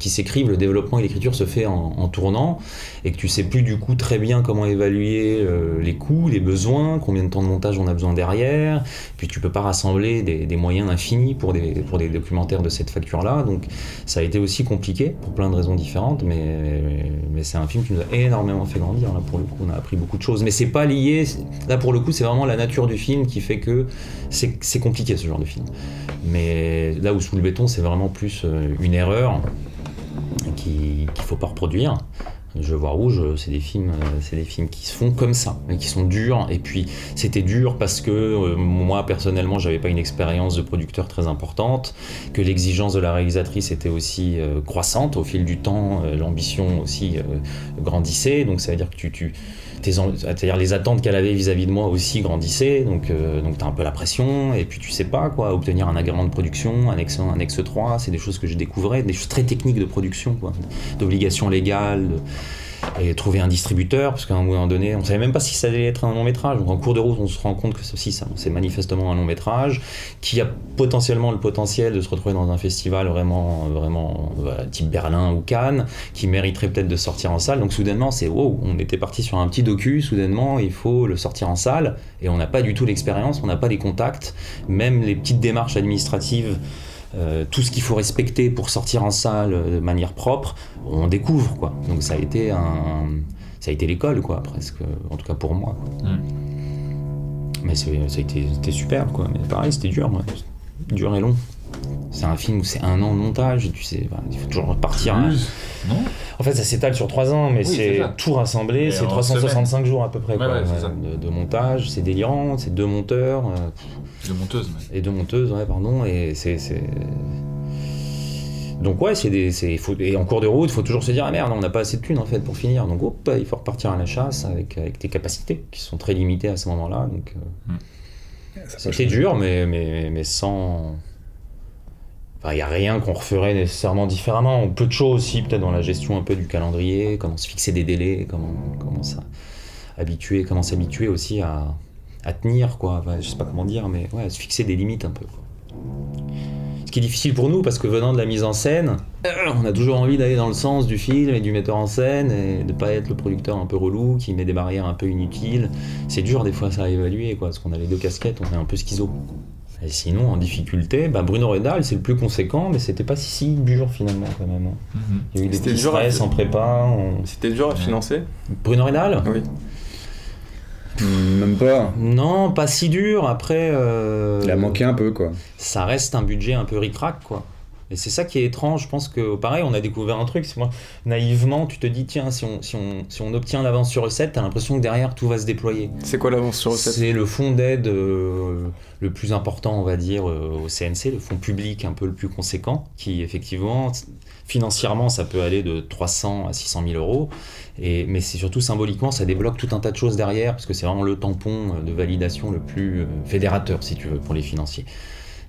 s'écrivent, le développement et l'écriture se fait en tournant, et que tu sais plus du coup très bien comment évaluer les coûts, les besoins, combien de temps de montage on a besoin derrière, puis tu peux pas rassembler des moyens infinis pour des documentaires de cette facture-là, donc ça a été aussi compliqué pour plein de raisons différentes, mais c'est un film qui nous a énormément fait grandir, là pour le coup on a appris beaucoup de choses, mais c'est pas lié, là pour le coup c'est vraiment la nature du film qui fait que c'est compliqué ce genre de film. Mais là où Sous le béton, c'est vraiment plus une erreur qu'il faut pas reproduire. Je vois rouge, c'est des films qui se font comme ça, qui sont durs. Et puis c'était dur parce que moi personnellement, j'avais pas une expérience de producteur très importante, que l'exigence de la réalisatrice était aussi croissante au fil du temps, l'ambition aussi grandissait. Donc ça veut dire que c'est-à-dire les attentes qu'elle avait vis-à-vis de moi aussi grandissaient, donc t'as un peu la pression, et puis tu sais pas quoi, obtenir un agrément de production, annexe 1, annexe 3, c'est des choses que je découvrais, des choses très techniques de production, quoi, d'obligations légales, et trouver un distributeur, parce qu'à un moment donné, on savait même pas si ça allait être un long métrage, donc en cours de route on se rend compte que c'est manifestement un long métrage, qui a potentiellement le potentiel de se retrouver dans un festival vraiment type Berlin ou Cannes, qui mériterait peut-être de sortir en salle, donc soudainement c'est wow, on était parti sur un petit docu, soudainement il faut le sortir en salle, et on n'a pas du tout l'expérience, on n'a pas les contacts, même les petites démarches administratives, tout ce qu'il faut respecter pour sortir en salle de manière propre, on découvre quoi. Donc ça a été l'école quoi, presque, en tout cas pour moi. Mais c'était super quoi. Mais pareil, c'était dur, dur et long. C'est un film où c'est 1 an de montage, et tu sais, il faut toujours repartir. Non. En fait, ça s'étale sur 3 ans, mais c'est tout rassemblé, Et c'est en 365 semaine. jours à peu près quoi, c'est ça. de montage, c'est délirant, c'est 2 monteurs. De monteuse. Et 2 monteuses, pardon, et c'est... Donc ouais, et en cours de route, il faut toujours se dire, ah merde, on n'a pas assez de thunes en fait pour finir, donc il faut repartir à la chasse avec tes capacités, qui sont très limitées à ce moment-là, donc c'était dur, mais sans... Enfin, il n'y a rien qu'on referait nécessairement différemment, peu de choses aussi, peut-être dans la gestion un peu du calendrier, comment se fixer des délais, comment s'habituer aussi à tenir, quoi. Enfin, je sais pas comment dire, mais ouais, se fixer des limites un peu, quoi. Ce qui est difficile pour nous, parce que venant de la mise en scène, on a toujours envie d'aller dans le sens du film et du metteur en scène, et de pas être le producteur un peu relou, qui met des barrières un peu inutiles. C'est dur des fois ça à évaluer, quoi, parce qu'on a les 2 casquettes, on est un peu schizo. Et sinon, en difficulté, Bruno Redal, c'est le plus conséquent, mais c'était pas si dur finalement quand même. Il y a eu des petits stress en prépa. C'était dur à financer. Bruno Redal ? Oui. Même pas. Non, pas si dur. Après, Il a manqué un peu, quoi. ça reste un budget un peu ric-rac, quoi. Et c'est ça qui est étrange. Je pense que, pareil, on a découvert un truc. C'est moi, naïvement, tu te dis, tiens, si on obtient l'avance sur recette, t'as l'impression que derrière, tout va se déployer. C'est quoi l'avance sur recette ? C'est le fonds d'aide le plus important, on va dire, au CNC, le fonds public un peu le plus conséquent, qui, effectivement, financièrement, ça peut aller de 300 à 600 000 euros. Mais c'est surtout symboliquement, ça débloque tout un tas de choses derrière, parce que c'est vraiment le tampon de validation le plus fédérateur, si tu veux, pour les financiers.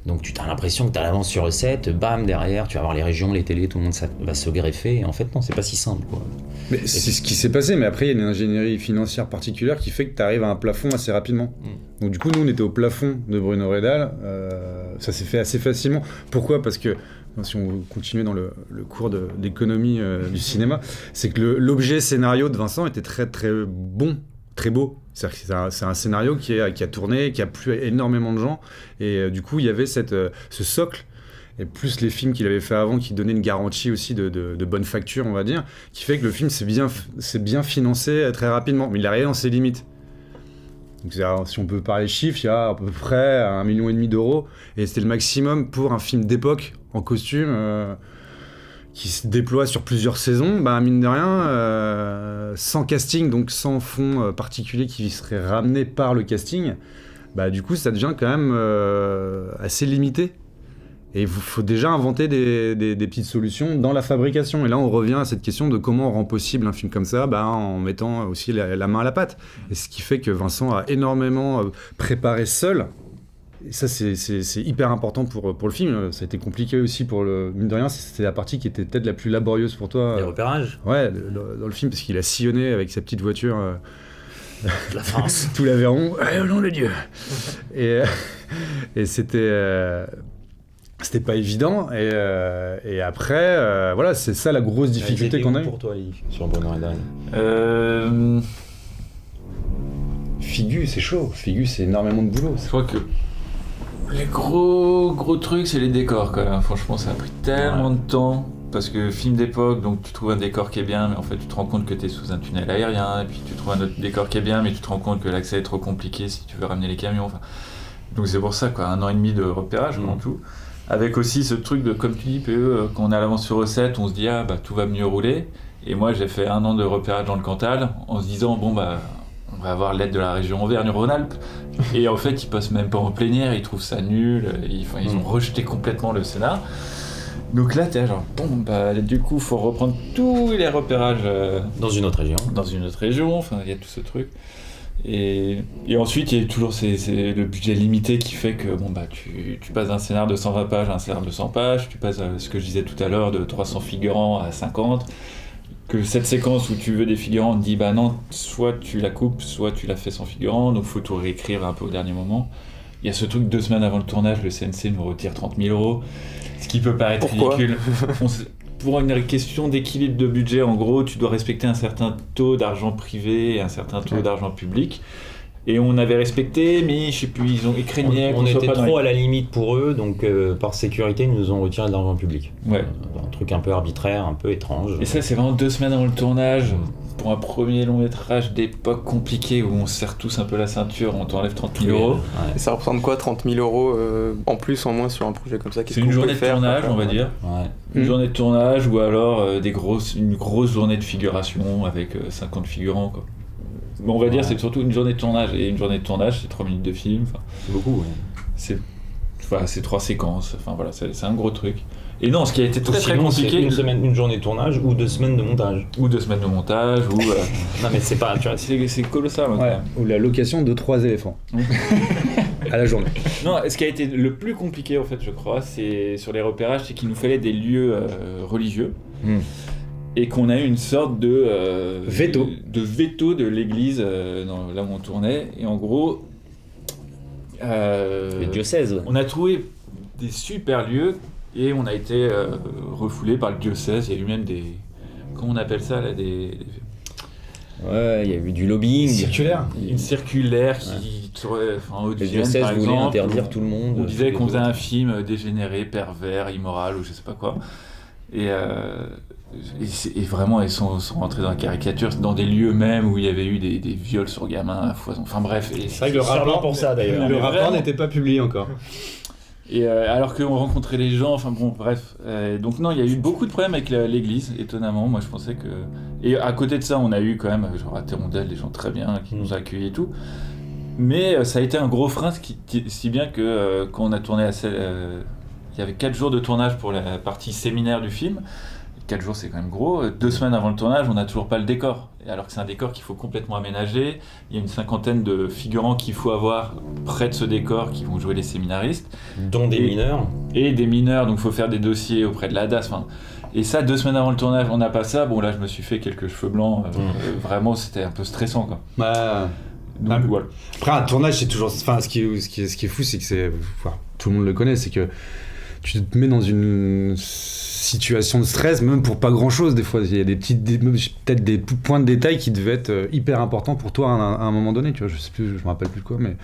Donc tu as l'impression que tu as l'avance sur recette, bam, derrière, tu vas avoir les régions, les télés, tout le monde va se greffer, et en fait non, c'est pas si simple, quoi. Mais c'est ce qui s'est passé, mais après il y a une ingénierie financière particulière qui fait que tu arrives à un plafond assez rapidement. Donc du coup, nous on était au plafond de Bruno Redal, ça s'est fait assez facilement. Pourquoi ? Parce que, si on continue dans le cours d'économie du cinéma, c'est que l'objet scénario de Vincent était très très bon, très beau. C'est-à-dire que c'est un scénario qui a tourné, qui a plu à énormément de gens, et du coup il y avait ce socle, et plus les films qu'il avait fait avant qui donnaient une garantie aussi de bonne facture, on va dire, qui fait que le film s'est bien financé très rapidement, mais il arrivé dans ses limites. Donc, si on peut parler chiffres, il y a à peu près 1,5 million d'euros, et c'était le maximum pour un film d'époque en costume. qui se déploie sur plusieurs saisons, mine de rien, sans casting, donc sans fond particulier qui serait ramené par le casting, du coup ça devient quand même assez limité. Et il faut déjà inventer des petites solutions dans la fabrication. Et là on revient à cette question de comment on rend possible un film comme ça, en mettant aussi la main à la pâte. Et ce qui fait que Vincent a énormément préparé seul. Et ça, c'est hyper important pour le film. Ça a été compliqué aussi pour le... Mine de rien, c'était la partie qui était peut-être la plus laborieuse pour toi. Les repérages. Ouais, dans le film, parce qu'il a sillonné avec sa petite voiture... La France. Tout l'Aveyron. Au nom de Dieu. Et c'était pas évident. Et après, voilà, c'est ça la grosse difficulté qu'on a eue. Pour toi, Yves, sur Bruno Redal. Figu, c'est chaud. Figu, c'est énormément de boulot. Je crois que les gros trucs, c'est les décors quand même. Franchement, ça a pris tellement de temps. Parce que film d'époque, donc tu trouves un décor qui est bien, mais en fait tu te rends compte que tu es sous un tunnel aérien. Et puis tu trouves un autre décor qui est bien, mais tu te rends compte que l'accès est trop compliqué si tu veux ramener les camions. Enfin, donc c'est pour ça, 1 an et demi de repérage en tout. Avec aussi ce truc de, comme tu dis, PE, quand on a l'avance sur recette, on se dit tout va mieux rouler. Et moi j'ai fait 1 an de repérage dans le Cantal en se disant on va avoir l'aide de la région Auvergne-Rhône-Alpes. Et en fait, ils passent même pas en plénière, ils trouvent ça nul, ils ont rejeté complètement le scénar. Donc là, t'es genre, du coup, faut reprendre tous les repérages. Dans une autre région. Dans une autre région, enfin, il y a tout ce truc. Et ensuite, il y a toujours le budget limité qui fait que, tu passes d'un scénar de 120 pages à un scénar de 100 pages, tu passes à ce que je disais tout à l'heure, de 300 figurants à 50. Que cette séquence où tu veux des figurants, on te dit non, soit tu la coupes, soit tu la fais sans figurants, donc faut tout réécrire un peu au dernier moment. Il y a ce truc 2 semaines avant le tournage, le CNC nous retire 30 000 €, ce qui peut paraître ridicule. Pour une question d'équilibre de budget, en gros, tu dois respecter un certain taux d'argent privé et un certain taux d'argent public. Et on avait respecté, mais je sais plus, ils ont craignaient on était trop à la limite pour eux, donc par sécurité, ils nous ont retiré de l'argent public. Ouais. Un truc un peu arbitraire, un peu étrange. Et ça, c'est vraiment 2 semaines avant le tournage, pour un premier long métrage d'époque compliqué où on se serre tous un peu la ceinture, on t'enlève 30 000 €. Ouais. Et ça représente quoi, 30 000 €, en plus, en moins sur un projet comme ça? C'est une journée de tournage, on va dire. Ouais. Une journée de tournage ou alors une grosse journée de figuration avec 50 figurants, quoi. Bon, on va dire c'est surtout une journée de tournage, et une journée de tournage c'est 3 minutes de film, c'est beaucoup, c'est 3 séquences, c'est un gros truc. Et non, ce qui a été très compliqué, une journée de tournage ou 2 semaines de montage. Ou 2 semaines de montage, ou... Non mais c'est pas... c'est colossal. Ouais. Ou la location de 3 éléphants. À la journée. Non, ce qui a été le plus compliqué en fait, je crois, c'est sur les repérages, c'est qu'il nous fallait des lieux religieux. Et qu'on a eu une sorte de veto de l'église là où on tournait. Et en gros, le diocèse. On a trouvé des super lieux et on a été refoulé par le diocèse. Il y a eu même des... Comment on appelle ça là, Ouais, il y a eu du lobbying. Une circulaire qui... le diocèse voulait interdire tout le monde. On disait qu'on faisait un film dégénéré, pervers, immoral ou je sais pas quoi. Et vraiment, ils sont rentrés dans la caricature, dans des lieux même où il y avait eu des viols sur gamins à foison. Enfin bref. C'est vrai que le rapport pour ça d'ailleurs. Le rapport n'était pas publié encore. Et alors qu'on rencontrait les gens, enfin bon, bref. Donc non, il y a eu beaucoup de problèmes avec l'église, étonnamment. Moi, je pensais que... Et à côté de ça, on a eu quand même, genre à Thérondelle, des gens très bien qui nous ont accueillis et tout. Mais ça a été un gros frein, si bien que quand on a tourné il y avait 4 jours de tournage pour la partie séminaire du film. 4 jours, c'est quand même gros. 2 semaines avant le tournage, on n'a toujours pas le décor. Et alors que c'est un décor qu'il faut complètement aménager. Il y a une 50aine de figurants qu'il faut avoir près de ce décor qui vont jouer les séminaristes. Dont des mineurs. Et des mineurs, donc il faut faire des dossiers auprès de la DAS. Et ça, 2 semaines avant le tournage, on n'a pas ça. Bon, là, je me suis fait quelques cheveux blancs. Vraiment, c'était un peu stressant, quoi. Donc, voilà. Après, un tournage, c'est toujours... Enfin, ce qui est fou, c'est que c'est... Enfin, tout le monde le connaît, c'est que tu te mets dans une situation de stress, même pour pas grand chose. Des fois, il y a peut-être des points de détail qui devaient être hyper importants pour toi à un moment donné. Tu vois, je me rappelle plus quoi, mais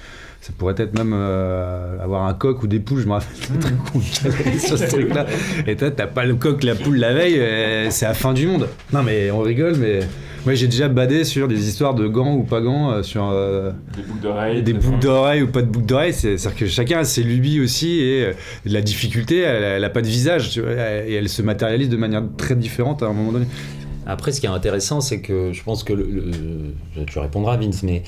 Ça pourrait être même avoir un coq ou des poules, je me rappelle des trucs qu'on calait sur ce truc-là. Et toi, t'as pas le coq, la poule la veille, c'est la fin du monde. Non mais on rigole, mais moi j'ai déjà badé sur des histoires de gants ou pas gants, sur des boucles d'oreilles. Des boucles d'oreilles ou pas de boucles d'oreilles. C'est-à-dire que chacun a ses lubies aussi, et la difficulté, elle a pas de visage, tu vois, et elle se matérialise de manière très différente à un moment donné. Après, ce qui est intéressant, c'est que je pense que tu répondras, Vince, mais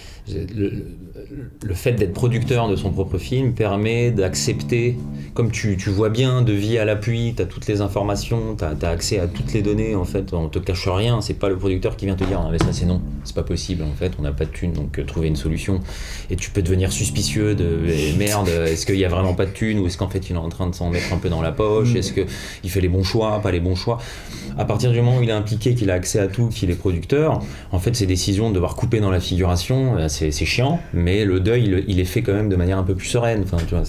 le fait d'être producteur de son propre film permet d'accepter, comme tu vois bien, de vie à l'appui, tu as toutes les informations, tu as accès à toutes les données, en fait, on te cache rien, c'est pas le producteur qui vient te dire, non mais ça c'est non, c'est pas possible, en fait, on n'a pas de thunes, donc trouver une solution. Et tu peux devenir suspicieux de merde, est-ce qu'il y a vraiment pas de thunes, ou est-ce qu'en fait il est en train de s'en mettre un peu dans la poche, est-ce qu'il fait les bons choix, pas les bons choix. À partir du moment où il est impliqué, qu'il a accès à tout, qu'il est producteur, en fait ses décisions de devoir couper dans la figuration, c'est chiant, mais le deuil il est fait quand même de manière un peu plus sereine, enfin, tu vois,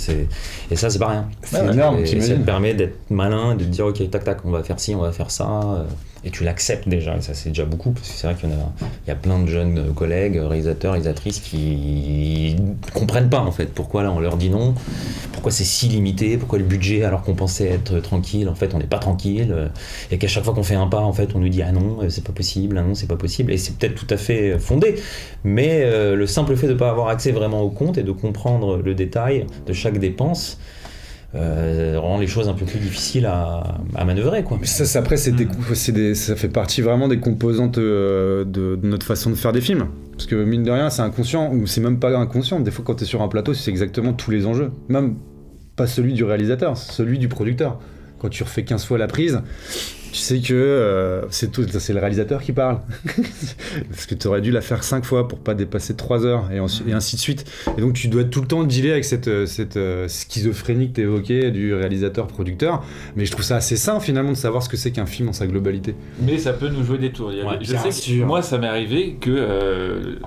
et ça c'est pas rien. C'est énorme, et t'imagines. ça te permet d'être malin, de te dire ok tac tac on va faire ci, on va faire ça, et tu l'acceptes déjà, et ça c'est déjà beaucoup, parce que c'est vrai qu'il y a plein de jeunes collègues, réalisateurs, réalisatrices qui comprennent pas en fait pourquoi là on leur dit non, pourquoi c'est si limité, pourquoi le budget alors qu'on pensait être tranquille, en fait on n'est pas tranquille, et qu'à chaque fois qu'on fait un pas en fait on nous dit ah non c'est pas possible, ah non c'est pas possible, et c'est peut-être tout à fait fondé, mais le simple fait de pas avoir accès vraiment au compte et de comprendre le détail de chaque dépense rend les choses un peu plus difficiles à manœuvrer, quoi. Mais ça après ça fait partie vraiment des composantes de notre façon de faire des films, parce que mine de rien c'est inconscient, ou c'est même pas inconscient, des fois quand t'es sur un plateau c'est exactement tous les enjeux, même pas celui du réalisateur, celui du producteur. Quand tu refais 15 fois la prise, tu sais que c'est le réalisateur qui parle. Parce que tu aurais dû la faire 5 fois pour pas dépasser 3 heures, et ainsi de suite. Et donc tu dois tout le temps dealer avec cette schizophrénie que tu évoquais du réalisateur-producteur. Mais je trouve ça assez sain finalement de savoir ce que c'est qu'un film dans sa globalité. Mais ça peut nous jouer des tours. Je sais que moi ça m'est arrivé que...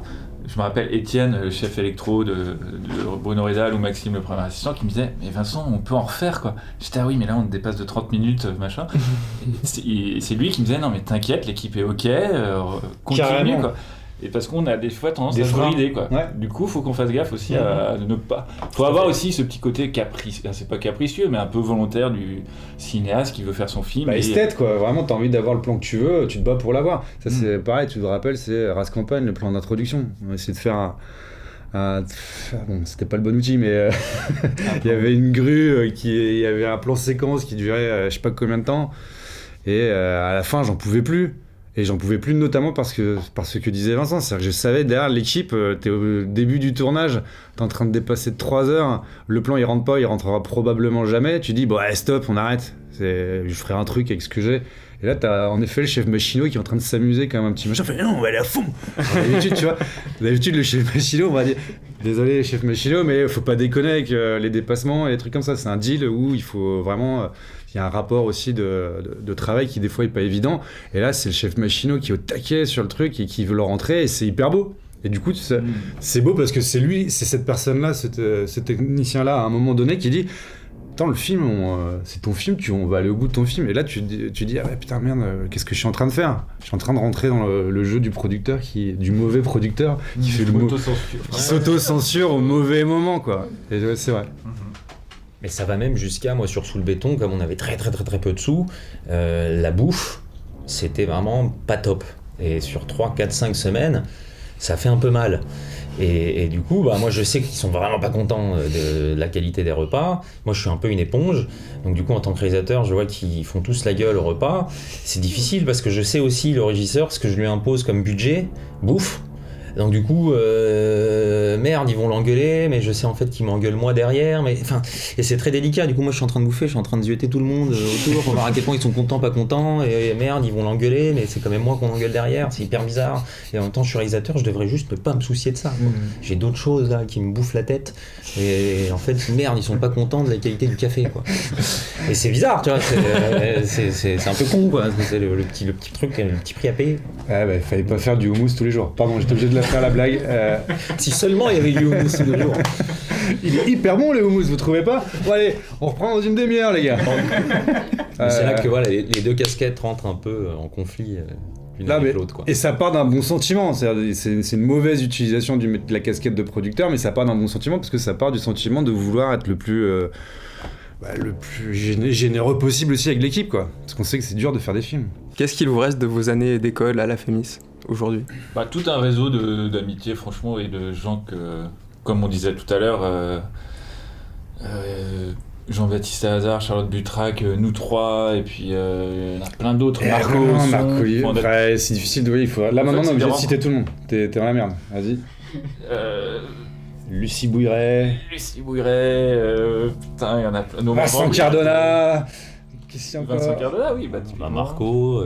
je me rappelle Étienne, le chef électro de Bruno Redal, ou Maxime, le premier assistant, qui me disait mais Vincent, on peut en refaire quoi. J'étais ah oui mais là on dépasse de 30 minutes machin. C'est lui qui me disait non mais t'inquiète, l'équipe est ok, continue. Carrément. Quoi. Et parce qu'on a des fois tendance à se brider quoi. Ouais. Du coup faut qu'on fasse gaffe aussi à ne pas. Faut avoir aussi ce petit côté capricieux, c'est pas capricieux mais un peu volontaire du cinéaste qui veut faire son film. Esthète quoi, vraiment t'as envie d'avoir le plan que tu veux, tu te bats pour l'avoir. Ça c'est pareil, tu te rappelles, c'est Race Campagne, le plan d'introduction. On a essayé de faire bon, c'était pas le bon outil, mais il y avait une grue, il y avait un plan séquence qui durait je sais pas combien de temps, et à la fin j'en pouvais plus. Et j'en pouvais plus notamment parce que disait Vincent, c'est-à-dire que je savais derrière l'équipe, t'es au début du tournage, t'es en train de dépasser de 3 heures, le plan il rentre pas, il rentrera probablement jamais, tu dis bon allez stop, on arrête, je ferai un truc avec ce que j'ai. Et là t'as en effet le chef Machino qui est en train de s'amuser quand même un petit machin, fait non on va aller à fond. D'habitude tu vois, le chef Machino on va dire désolé chef Machino mais faut pas déconner avec les dépassements et les trucs comme ça, c'est un deal où il faut vraiment... Il y a un rapport aussi de travail qui des fois est pas évident, et là c'est le chef Machino qui est au taquet sur le truc et qui veut le rentrer, et c'est hyper beau. Et du coup c'est beau parce que c'est lui, c'est cette personne-là, ce technicien-là à un moment donné qui dit attends le film, c'est ton film, on va aller au bout de ton film, et là tu dis ah ouais, putain merde, qu'est-ce que je suis en train de faire ? Je suis en train de rentrer dans le jeu du producteur, du mauvais producteur qui fait qui s'auto-censure au mauvais moment quoi. Et ouais, c'est vrai. Mais ça va même jusqu'à, moi, sur Sous le béton, comme on avait très peu de sous, la bouffe, c'était vraiment pas top. Et sur 3, 4, 5 semaines, ça fait un peu mal. Et du coup, moi je sais qu'ils sont vraiment pas contents de la qualité des repas. Moi je suis un peu une éponge. Donc du coup, en tant que réalisateur, je vois qu'ils font tous la gueule au repas. C'est difficile parce que je sais aussi, le régisseur, ce que je lui impose comme budget, bouffe. Donc du coup, merde, ils vont l'engueuler, mais je sais en fait qu'ils m'engueulent moi derrière, mais enfin, et c'est très délicat. Du coup, moi, je suis en train de bouffer, je suis en train de zioter tout le monde autour pour voir à quel point ils sont contents, pas contents, et merde, ils vont l'engueuler, mais c'est quand même moi qu'on engueule derrière, c'est hyper bizarre. Et en même temps, je suis réalisateur, je devrais juste ne pas me soucier de ça. J'ai d'autres choses là qui me bouffent la tête, et en fait, merde, ils sont pas contents de la qualité du café, quoi. Et c'est bizarre, tu vois, c'est un peu con, quoi. C'est le petit truc, le petit prix à payer. Ah bah, fallait pas faire du houmous tous les jours. Pardon, j'étais obligé de faire la blague. Si seulement il y avait du houmous tous les jours. Il est hyper bon le houmous, vous trouvez pas ? Bon allez, on reprend dans une demi-heure les gars. Mais c'est là que voilà, les deux casquettes rentrent un peu en conflit l'une avec l'autre, quoi. Et ça part d'un bon sentiment, c'est une mauvaise utilisation de la casquette de producteur, mais ça part d'un bon sentiment parce que ça part du sentiment de vouloir être le plus généreux possible aussi avec l'équipe, quoi. Parce qu'on sait que c'est dur de faire des films. Qu'est-ce qu'il vous reste de vos années d'école à la FEMIS aujourd'hui ? Tout un réseau d'amitié, franchement, et de gens que, comme on disait tout à l'heure, Jean-Baptiste Salazar, Charlotte Butrac, nous trois, et puis il y en a plein d'autres. Marco Olivier, c'est difficile de voir. Là maintenant, on est obligé de citer tout le monde. T'es dans la merde, vas-y. Lucie Bouilleret, putain, il y en a plein. Vincent Cardona. Vincent Cardona, oui. Marco,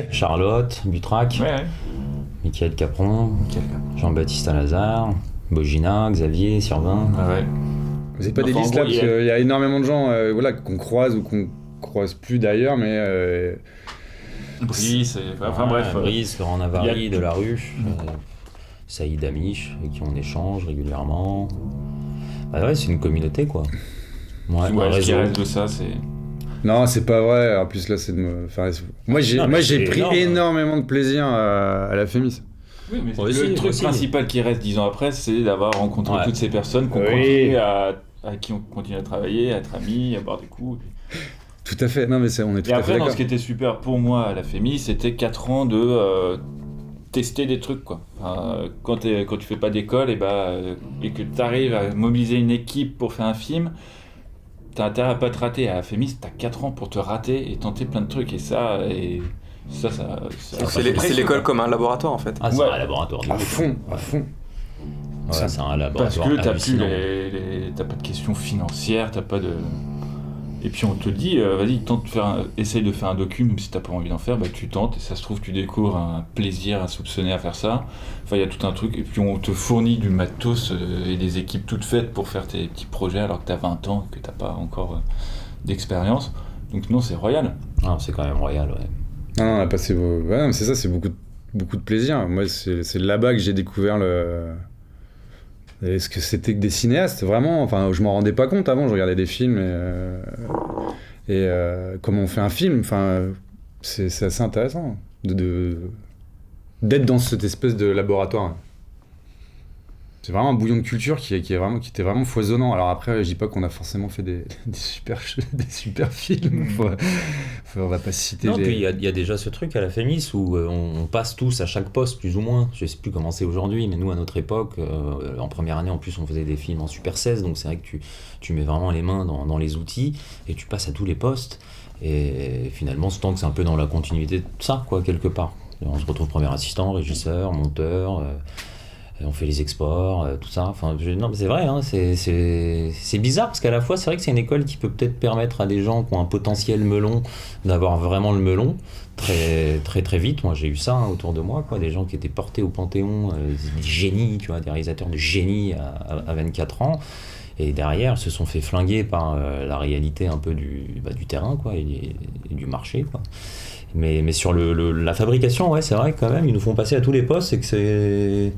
Charlotte, Butrac, Michael Capron, Jean-Baptiste Salazar, Bogina, Xavier, Sylvain. Vous n'avez pas des listes là, parce qu'il y a énormément de gens qu'on croise ou qu'on croise plus d'ailleurs, mais... Brice, bref. Brice, Laurent Navarri de La Ruche, Saïd Amish, avec qui on échange régulièrement. C'est une communauté, quoi. Ce qui reste de ça, c'est... Non, c'est pas vrai. En plus, là, c'est de me... Moi, j'ai pris énormément de plaisir à la FEMIS. Oui, mais le truc principal qui reste 10 ans après, c'est d'avoir rencontré toutes ces personnes qu'on continue à qui on continue à travailler, à être amis, à boire des coups. Tout à fait. Non, mais on est tout à fait d'accord. Ce qui était super pour moi à la FEMIS, c'était 4 ans de tester des trucs, quoi. Quand tu fais pas d'école et que tu arrives à mobiliser une équipe pour faire un film, t'as intérêt à pas te rater. À la FEMIS, t'as 4 ans pour te rater et tenter plein de trucs. Et ça c'est l'école comme un laboratoire, en fait. C'est un laboratoire. À fond. C'est un laboratoire. Parce que t'as pas de questions financières, t'as pas de... Et puis on te dit, vas-y, essaye de faire un docu, même si t'as pas envie d'en faire, tu tentes, et ça se trouve, tu découvres un plaisir insoupçonné à faire ça. Enfin, il y a tout un truc, et puis on te fournit du matos et des équipes toutes faites pour faire tes petits projets alors que t'as 20 ans et que t'as pas encore d'expérience. Donc non, c'est royal. C'est quand même royal, ouais. Non, on a passé c'est ça, c'est beaucoup de plaisir. Moi, c'est là-bas que j'ai découvert ce que c'était que des cinéastes, vraiment. Enfin, je m'en rendais pas compte avant, je regardais des films et comment on fait un film. Enfin, c'est assez intéressant d'être dans cette espèce de laboratoire. C'est vraiment un bouillon de culture qui était vraiment foisonnant. Alors après, je dis pas qu'on a forcément fait des super films. On va pas citer. Non, puis il y a déjà ce truc à la FEMIS où on passe tous à chaque poste, plus ou moins. Je sais plus comment c'est aujourd'hui, mais nous, à notre époque, en première année, en plus, on faisait des films en Super 16, donc c'est vrai que tu mets vraiment les mains dans les outils et tu passes à tous les postes. Et finalement, ce temps que c'est un peu dans la continuité de ça, quoi, quelque part. On se retrouve premier assistant, régisseur, monteur... on fait les exports, tout ça. Enfin, non, mais c'est vrai, c'est bizarre parce qu'à la fois, c'est vrai que c'est une école qui peut peut-être permettre à des gens qui ont un potentiel melon d'avoir vraiment le melon très, très, très vite. Moi, j'ai eu ça autour de moi, quoi, des gens qui étaient portés au Panthéon, des génies, tu vois, des réalisateurs de génie à 24 ans. Et derrière, se sont fait flinguer par la réalité un peu du terrain, quoi, et du marché, quoi. Mais sur la fabrication, ouais, c'est vrai que quand même, ils nous font passer à tous les postes et que c'est...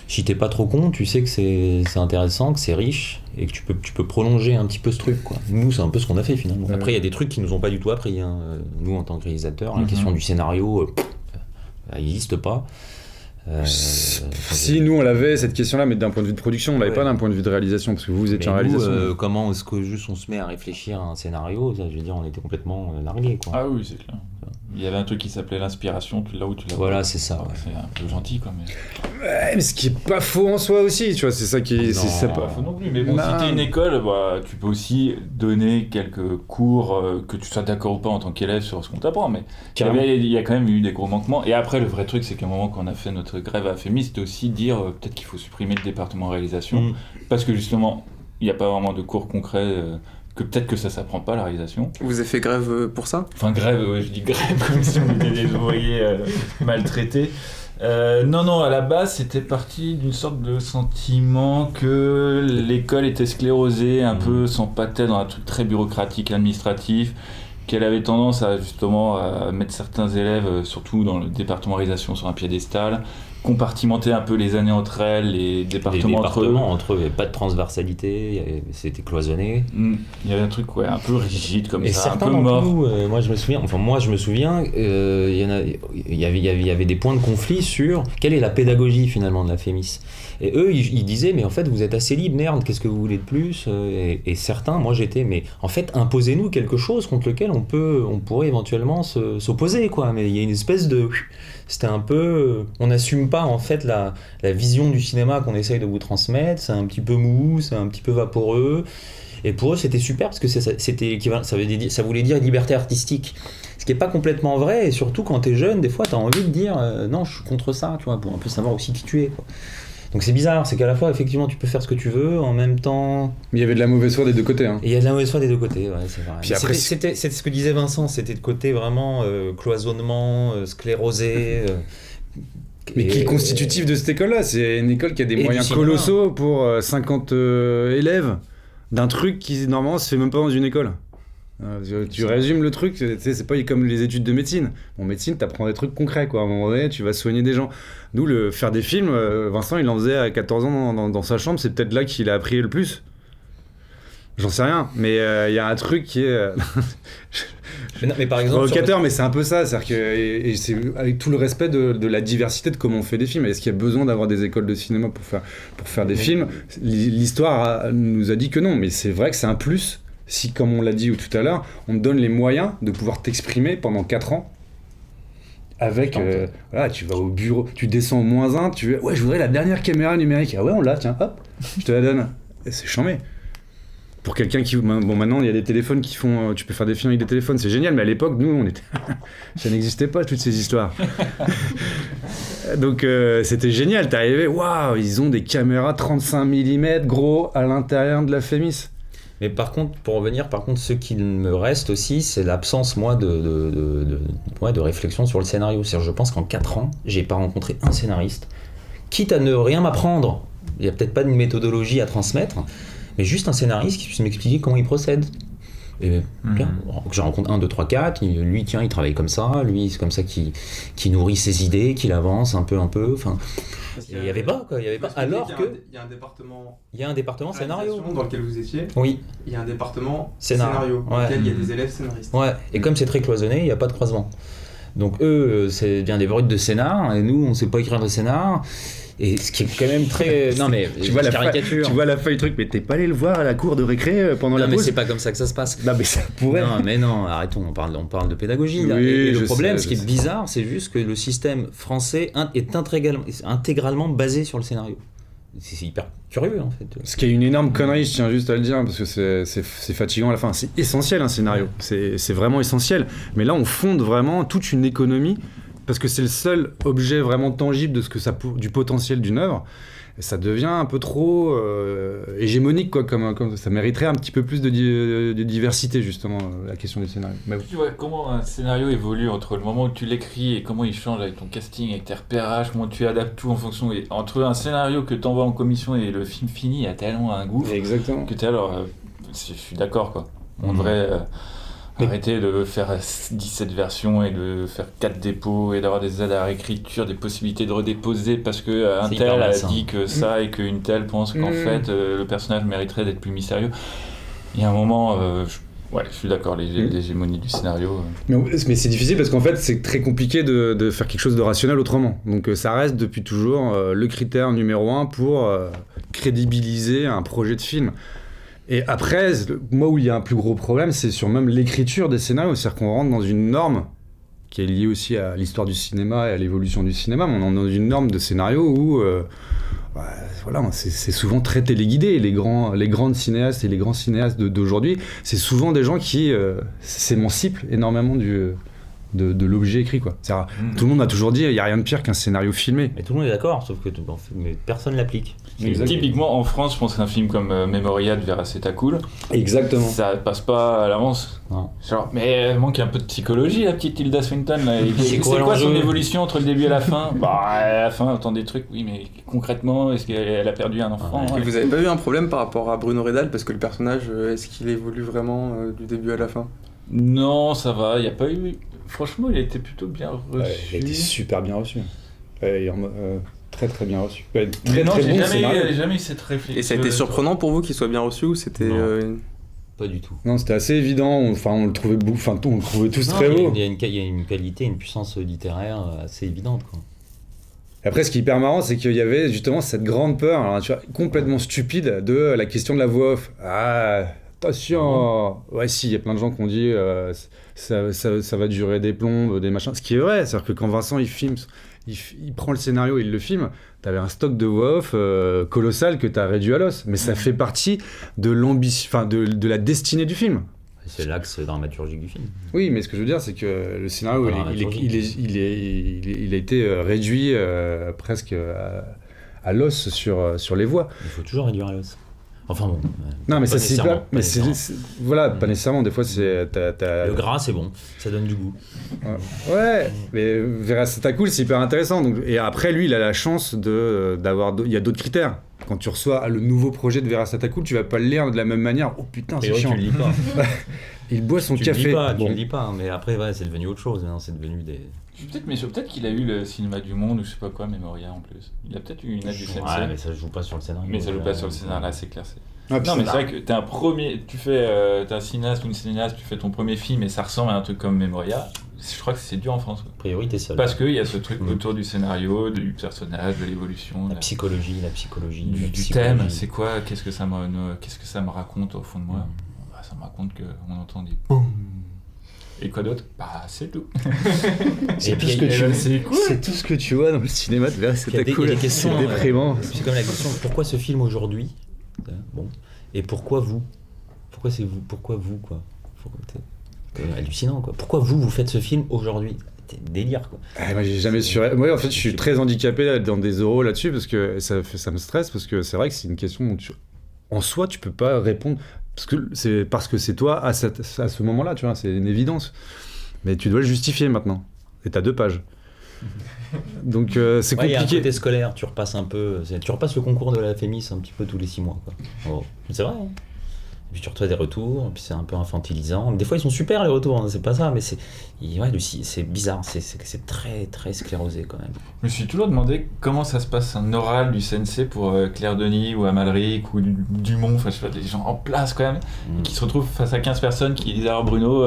Si t'es pas trop con, tu sais que c'est intéressant, que c'est riche et que tu peux prolonger un petit peu ce truc, quoi. Nous, c'est un peu ce qu'on a fait finalement. Après, il y a des trucs qui nous ont pas du tout appris, hein. Nous, en tant que réalisateurs, la question du scénario, elle n'existe pas. Si nous on l'avait cette question-là, mais d'un point de vue de production, on l'avait pas d'un point de vue de réalisation, parce que vous étiez en réalisation. Comment est-ce que juste on se met à réfléchir à un scénario, ça, je veux dire, on était complètement largués, quoi. Ah oui, c'est clair. Il y avait un truc qui s'appelait l'inspiration, là où tu l'as. Voilà, c'est ça. Ouais. C'est un peu gentil, quoi. Mais ce qui est pas faux en soi aussi, tu vois, c'est ça qui est. C'est pas faux non plus. Mais bon, si t'es une école, tu peux aussi donner quelques cours, que tu sois d'accord ou pas en tant qu'élève sur ce qu'on t'apprend. Mais il y a quand même eu des gros manquements. Et après, le vrai truc, c'est qu'à un moment, quand on a fait notre grève à FEMIS, c'était aussi dire peut-être qu'il faut supprimer le département réalisation. Parce que justement, il n'y a pas vraiment de cours concrets. Que peut-être que ça s'apprend pas, la réalisation. Vous avez fait grève pour ça ? Enfin, grève, je dis grève comme si on était des ouvriers maltraités. Non, à la base, c'était parti d'une sorte de sentiment que l'école était sclérosée, un peu s'empâtait dans un truc très bureaucratique, administratif, qu'elle avait tendance à justement à mettre certains élèves, surtout dans le département réalisation, sur un piédestal, compartimenter un peu les années entre elles, les départements entre eux. Il n'y avait pas de transversalité, c'était cloisonné. Il y avait un truc un peu rigide comme et ça, un certains peu d'entre mort. nous, moi je me souviens, il y avait des points de conflit sur quelle est la pédagogie finalement de la Fémis. Et eux, ils disaient, mais en fait, vous êtes assez libre, merde, qu'est-ce que vous voulez de plus ? Et certains, moi j'étais, mais en fait, imposez-nous quelque chose contre lequel on pourrait éventuellement s'opposer, quoi. Mais il y a une espèce de... C'était un peu... On n'assume pas, en fait, la vision du cinéma qu'on essaye de vous transmettre, c'est un petit peu mou, c'est un petit peu vaporeux. Et pour eux, c'était super, parce que c'était équivalent, ça voulait dire liberté artistique. Ce qui n'est pas complètement vrai, et surtout quand t'es jeune, des fois, t'as envie de dire non, je suis contre ça, tu vois, pour un peu savoir aussi qui tu es, quoi. Donc c'est bizarre, c'est qu'à la fois, effectivement, tu peux faire ce que tu veux, en même temps... Mais il y avait de la mauvaise foi des deux côtés. Hein. Et il y a de la mauvaise foi des deux côtés, ouais, c'est vrai. Puis après, c'était ce que disait Vincent, c'était de côté vraiment cloisonnement, sclérosé... mais qui est constitutif de cette école-là. C'est une école qui a des moyens colossaux pour 50 élèves d'un truc qui, normalement, se fait même pas dans une école. Tu résumes le truc, c'est pas comme les études de médecine. En médecine, t'apprends des trucs concrets, quoi. À un moment donné, tu vas soigner des gens. Nous, faire des films, Vincent, il en faisait à 14 ans dans sa chambre, c'est peut-être là qu'il a appris le plus. J'en sais rien, mais il y a un truc qui est... mais par exemple... provocateur, mais c'est un peu ça, c'est-à-dire que et c'est avec tout le respect de la diversité de comment on fait des films. Est-ce qu'il y a besoin d'avoir des écoles de cinéma pour faire des films ? L'histoire nous a dit que non, mais c'est vrai que c'est un plus si, comme on l'a dit tout à l'heure, on te donne les moyens de pouvoir t'exprimer pendant 4 ans avec... voilà, tu vas au bureau, tu descends au -1, tu ouais, je voudrais la dernière caméra numérique. Ah ouais, on l'a, tiens, hop, je te la donne. Et c'est chambé. Pour quelqu'un qui... Bon, maintenant, il y a des téléphones qui font... Tu peux faire des films avec des téléphones, c'est génial, mais à l'époque, nous, on était... Ça n'existait pas, toutes ces histoires. Donc, c'était génial. T'arrivais, waouh, ils ont des caméras 35 mm, gros, à l'intérieur de la Fémis. Mais par contre, pour revenir, ce qui me reste aussi, c'est l'absence, moi, de réflexion sur le scénario. C'est-à-dire, je pense qu'en 4 ans, j'ai pas rencontré un scénariste, quitte à ne rien m'apprendre. Il y a peut-être pas de méthodologie à transmettre, mais juste un scénariste qui puisse m'expliquer comment il procède. Et je rencontre 1, 2, 3, 4, lui, tiens, il travaille comme ça, lui, c'est comme ça qu'il nourrit ses idées, qu'il avance un peu, enfin... Il n'y avait pas, quoi, il y avait pas. Alors que... Il y a un département... Il y a un département scénario. Dans lequel vous étiez. Oui. Il y a un département scénario. Dans lequel il y a des élèves scénaristes. Ouais, et comme c'est très cloisonné, il n'y a pas de croisement. Donc eux, c'est bien des brutes de scénar, et nous, on ne sait pas écrire de scénar. Et ce qui est quand même très... Non mais, tu vois caricature. Tu vois la feuille truc, mais t'es pas allé le voir à la cour de récré pendant la pause ? Non mais c'est pas comme ça que ça se passe. Non mais ça pourrait. Non mais non, arrêtons, on parle de pédagogie là. Oui, et le problème, ce qui est bizarre, c'est juste que le système français est intégralement basé sur le scénario. C'est hyper curieux en fait. Ce qui est une énorme connerie, je tiens juste à le dire, parce que c'est fatigant à la fin. C'est essentiel un scénario, c'est vraiment essentiel. Mais là on fonde vraiment toute une économie, parce que c'est le seul objet vraiment tangible de du potentiel d'une œuvre. Et ça devient un peu trop hégémonique, quoi, comme ça mériterait un petit peu plus de diversité, justement, la question du scénario. Mais... Tu vois comment un scénario évolue entre le moment où tu l'écris et comment il change avec ton casting, avec tes repérages, comment tu adaptes tout en fonction. Et entre un scénario que tu envoies en commission et le film fini, il y a tellement un gouffre. Exactement. Que tu es alors. Je suis d'accord, quoi. On devrait. Arrêter de faire 17 versions et de faire 4 dépôts et d'avoir des aides à la réécriture, des possibilités de redéposer parce qu'un tel a dit que ça et qu'une telle pense qu'en fait le personnage mériterait d'être plus mystérieux. Il y a un moment, je suis d'accord, l'hégémonie du scénario. Mais c'est difficile parce qu'en fait c'est très compliqué de faire quelque chose de rationnel autrement. Donc ça reste depuis toujours le critère numéro 1 pour crédibiliser un projet de film. Et après, moi où il y a un plus gros problème, c'est sur même l'écriture des scénarios. C'est-à-dire qu'on rentre dans une norme qui est liée aussi à l'histoire du cinéma et à l'évolution du cinéma, mais on est dans une norme de scénario où voilà, c'est souvent très téléguidé. Les grandes cinéastes et les grands cinéastes d'aujourd'hui, c'est souvent des gens qui s'émancipent énormément de l'objet écrit, quoi. Tout le monde a toujours dit il n'y a rien de pire qu'un scénario filmé. Mais tout le monde est d'accord, sauf que mais personne l'applique. Typiquement en France, je pense qu'un film comme Memoria de Veraceta Cool, exactement, ça passe pas à l'avance. Genre, mais il manque un peu de psychologie, la petite Tilda Swinton. Là. C'est quoi son évolution entre le début et la fin ? À la fin, on entend des trucs, oui, mais concrètement, est-ce qu'elle a perdu un enfant ? Et vous avez pas eu un problème par rapport à Bruno Redal, parce que le personnage, est-ce qu'il évolue vraiment du début à la fin ? Non, ça va, il n'y a pas eu... Franchement, il a été plutôt bien reçu. Il a été super bien reçu. très très bien reçu. Ouais, Mais très non, très j'ai bon jamais, scénario. jamais eu cette réflexion. Et ça a été surprenant pour vous qu'il soit bien reçu ou c'était... Non. Pas du tout. Non, c'était assez évident. On le trouvait beau. Enfin, on le trouvait tous Non, très beau. il y a une qualité, une puissance littéraire assez évidente, quoi. Et après, ce qui est hyper marrant, c'est qu'il y avait justement cette grande peur, alors, tu vois, complètement stupide, de la question de la voix off. Ah, attention. Ouais, si, il y a plein de gens qui ont dit ça va durer des plombes, des machins. Ce qui est vrai, c'est-à-dire que quand Vincent il filme, il prend le scénario, il le filme. T'avais un stock de voix off colossal que t'as réduit à l'os, mais ça fait partie de l'ambition, enfin de la destinée du film. C'est l'axe dramaturgique du film. Oui, mais ce que je veux dire, c'est que le scénario, il a été réduit presque à l'os sur les voix. Il faut toujours réduire à l'os. Enfin bon. Non, mais pas ça c'est nécessairement, pas. Mais voilà, pas nécessairement. Des fois, c'est. Le gras, c'est bon, ça donne du goût. Ouais, mais Veracita Cool, c'est hyper intéressant. Donc, et après, lui, il a la chance d'avoir. Il y a d'autres critères. Quand tu reçois le nouveau projet de Veracita Cool, tu vas pas le lire de la même manière. Oh putain, c'est chiant. Tu le lis pas. Il boit son tu café. Tu le lis pas, mais après, ouais, c'est devenu autre chose. Maintenant, c'est devenu des. Peut-être qu'il a eu le cinéma du monde ou je sais pas quoi, Memoria en plus. Il a peut-être eu une aide du CNC. Ouais, mais ça joue pas sur le scénario. Mais ça joue pas sur le scénario, là, c'est clair. Ah, non, mais c'est vrai que t'es un premier. T'es un cinéaste ou une cinéaste, tu fais ton premier film et ça ressemble à un truc comme Memoria. Je crois que c'est dur en France. Quoi. A priori, t'es seul. Parce qu'il y a ce truc autour du scénario, du personnage, de l'évolution. La psychologie. Du thème, c'est quoi? Qu'est-ce que ça me raconte au fond de moi? Bah, ça me raconte qu'on entend des boum. Et quoi d'autre? Bah, c'est tout. C'est tout ce que tu vois dans le cinéma de Veracita Cool. C'est déprimant. C'est comme la question, pourquoi ce film aujourd'hui? Bon. Et pourquoi vous? Pourquoi c'est vous? Pourquoi vous, quoi? Hallucinant, quoi. Pourquoi vous faites ce film aujourd'hui? C'est délire, quoi. Moi, j'ai jamais su. Moi, en fait, je suis très handicapé dans des oraux là-dessus parce que ça me stresse parce que c'est vrai que c'est une question où en soi, tu peux pas répondre parce que c'est toi à ce moment-là, tu vois, c'est une évidence. Mais tu dois le justifier maintenant. Et t'as 2 pages. Donc c'est compliqué. Il y a un côté scolaire, tu repasses le concours de la FEMIS un petit peu tous les 6 mois, quoi. Oh. C'est vrai, hein. Et puis tu reçois des retours, puis c'est un peu infantilisant. Des fois ils sont super les retours, hein, c'est pas ça, mais c'est bizarre, c'est très très sclérosé quand même. Je me suis toujours demandé comment ça se passe un oral du CNC pour Claire Denis ou Amalric ou Dumont, enfin je sais pas, des gens en place quand même, qui se retrouvent face à 15 personnes qui disent alors Bruno,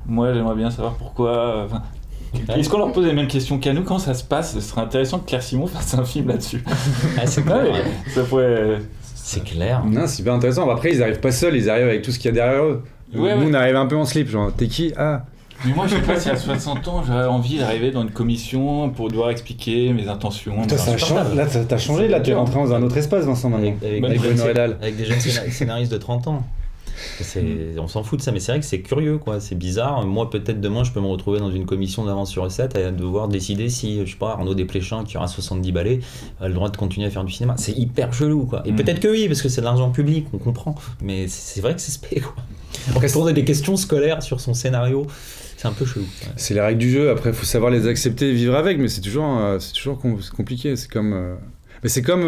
moi j'aimerais bien savoir pourquoi. Est-ce qu'on leur pose les mêmes questions qu'à nous? Quand ça se passe, ce serait intéressant que Claire Simon fasse un film là-dessus. Ah, c'est clair. Ouais, ça pourrait. C'est clair. Non, c'est hyper intéressant. Après, ils arrivent pas seuls, ils arrivent avec tout ce qu'il y a derrière eux. Nous, on arrive un peu en slip, genre, t'es qui? Ah. Mais moi, je sais pas si à 60 ans, j'aurais envie d'arriver dans une commission pour devoir expliquer mes intentions. Toi, là, t'as changé, là, tu es rentré dans un autre espace, Vincent, maintenant. Avec Bruno Redal. Avec des jeunes scénaristes de 30 ans. On s'en fout de ça, mais c'est vrai que c'est curieux, quoi. C'est bizarre. Moi, peut-être demain, je peux me retrouver dans une commission d'avance sur recette à devoir décider si, je sais pas, Arnaud Desplechin, qui aura 70 balais, a le droit de continuer à faire du cinéma. C'est hyper chelou, quoi. Et peut-être que oui, parce que c'est de l'argent public, on comprend. Mais c'est vrai que c'est spé, quoi. Répondre des questions scolaires sur son scénario, c'est un peu chelou. Ouais. C'est les règles du jeu. Après, il faut savoir les accepter et vivre avec, mais c'est toujours compliqué. C'est comme. Mais c'est comme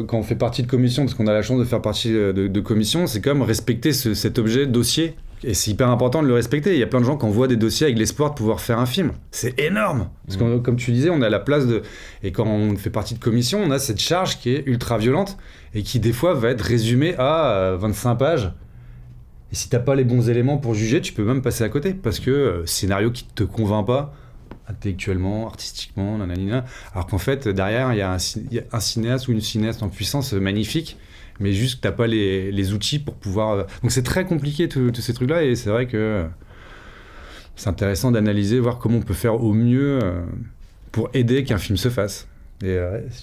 quand on fait partie de commission, parce qu'on a la chance de faire partie de commission, c'est comme respecter cet objet dossier. Et c'est hyper important de le respecter. Il y a plein de gens qui envoient des dossiers avec l'espoir de pouvoir faire un film. C'est énorme. Parce que, comme tu disais, on a la place de... Et quand on fait partie de commission, on a cette charge qui est ultra violente et qui, des fois, va être résumée à 25 pages. Et si t'as pas les bons éléments pour juger, tu peux même passer à côté. Parce que scénario qui te convainc pas, intellectuellement, artistiquement, nanana. Alors qu'en fait, derrière, il y a un cinéaste ou une cinéaste en puissance magnifique, mais juste que t'as pas les outils pour pouvoir... Donc c'est très compliqué, tous ces trucs-là, et c'est vrai que c'est intéressant d'analyser, voir comment on peut faire au mieux pour aider qu'un film se fasse. Et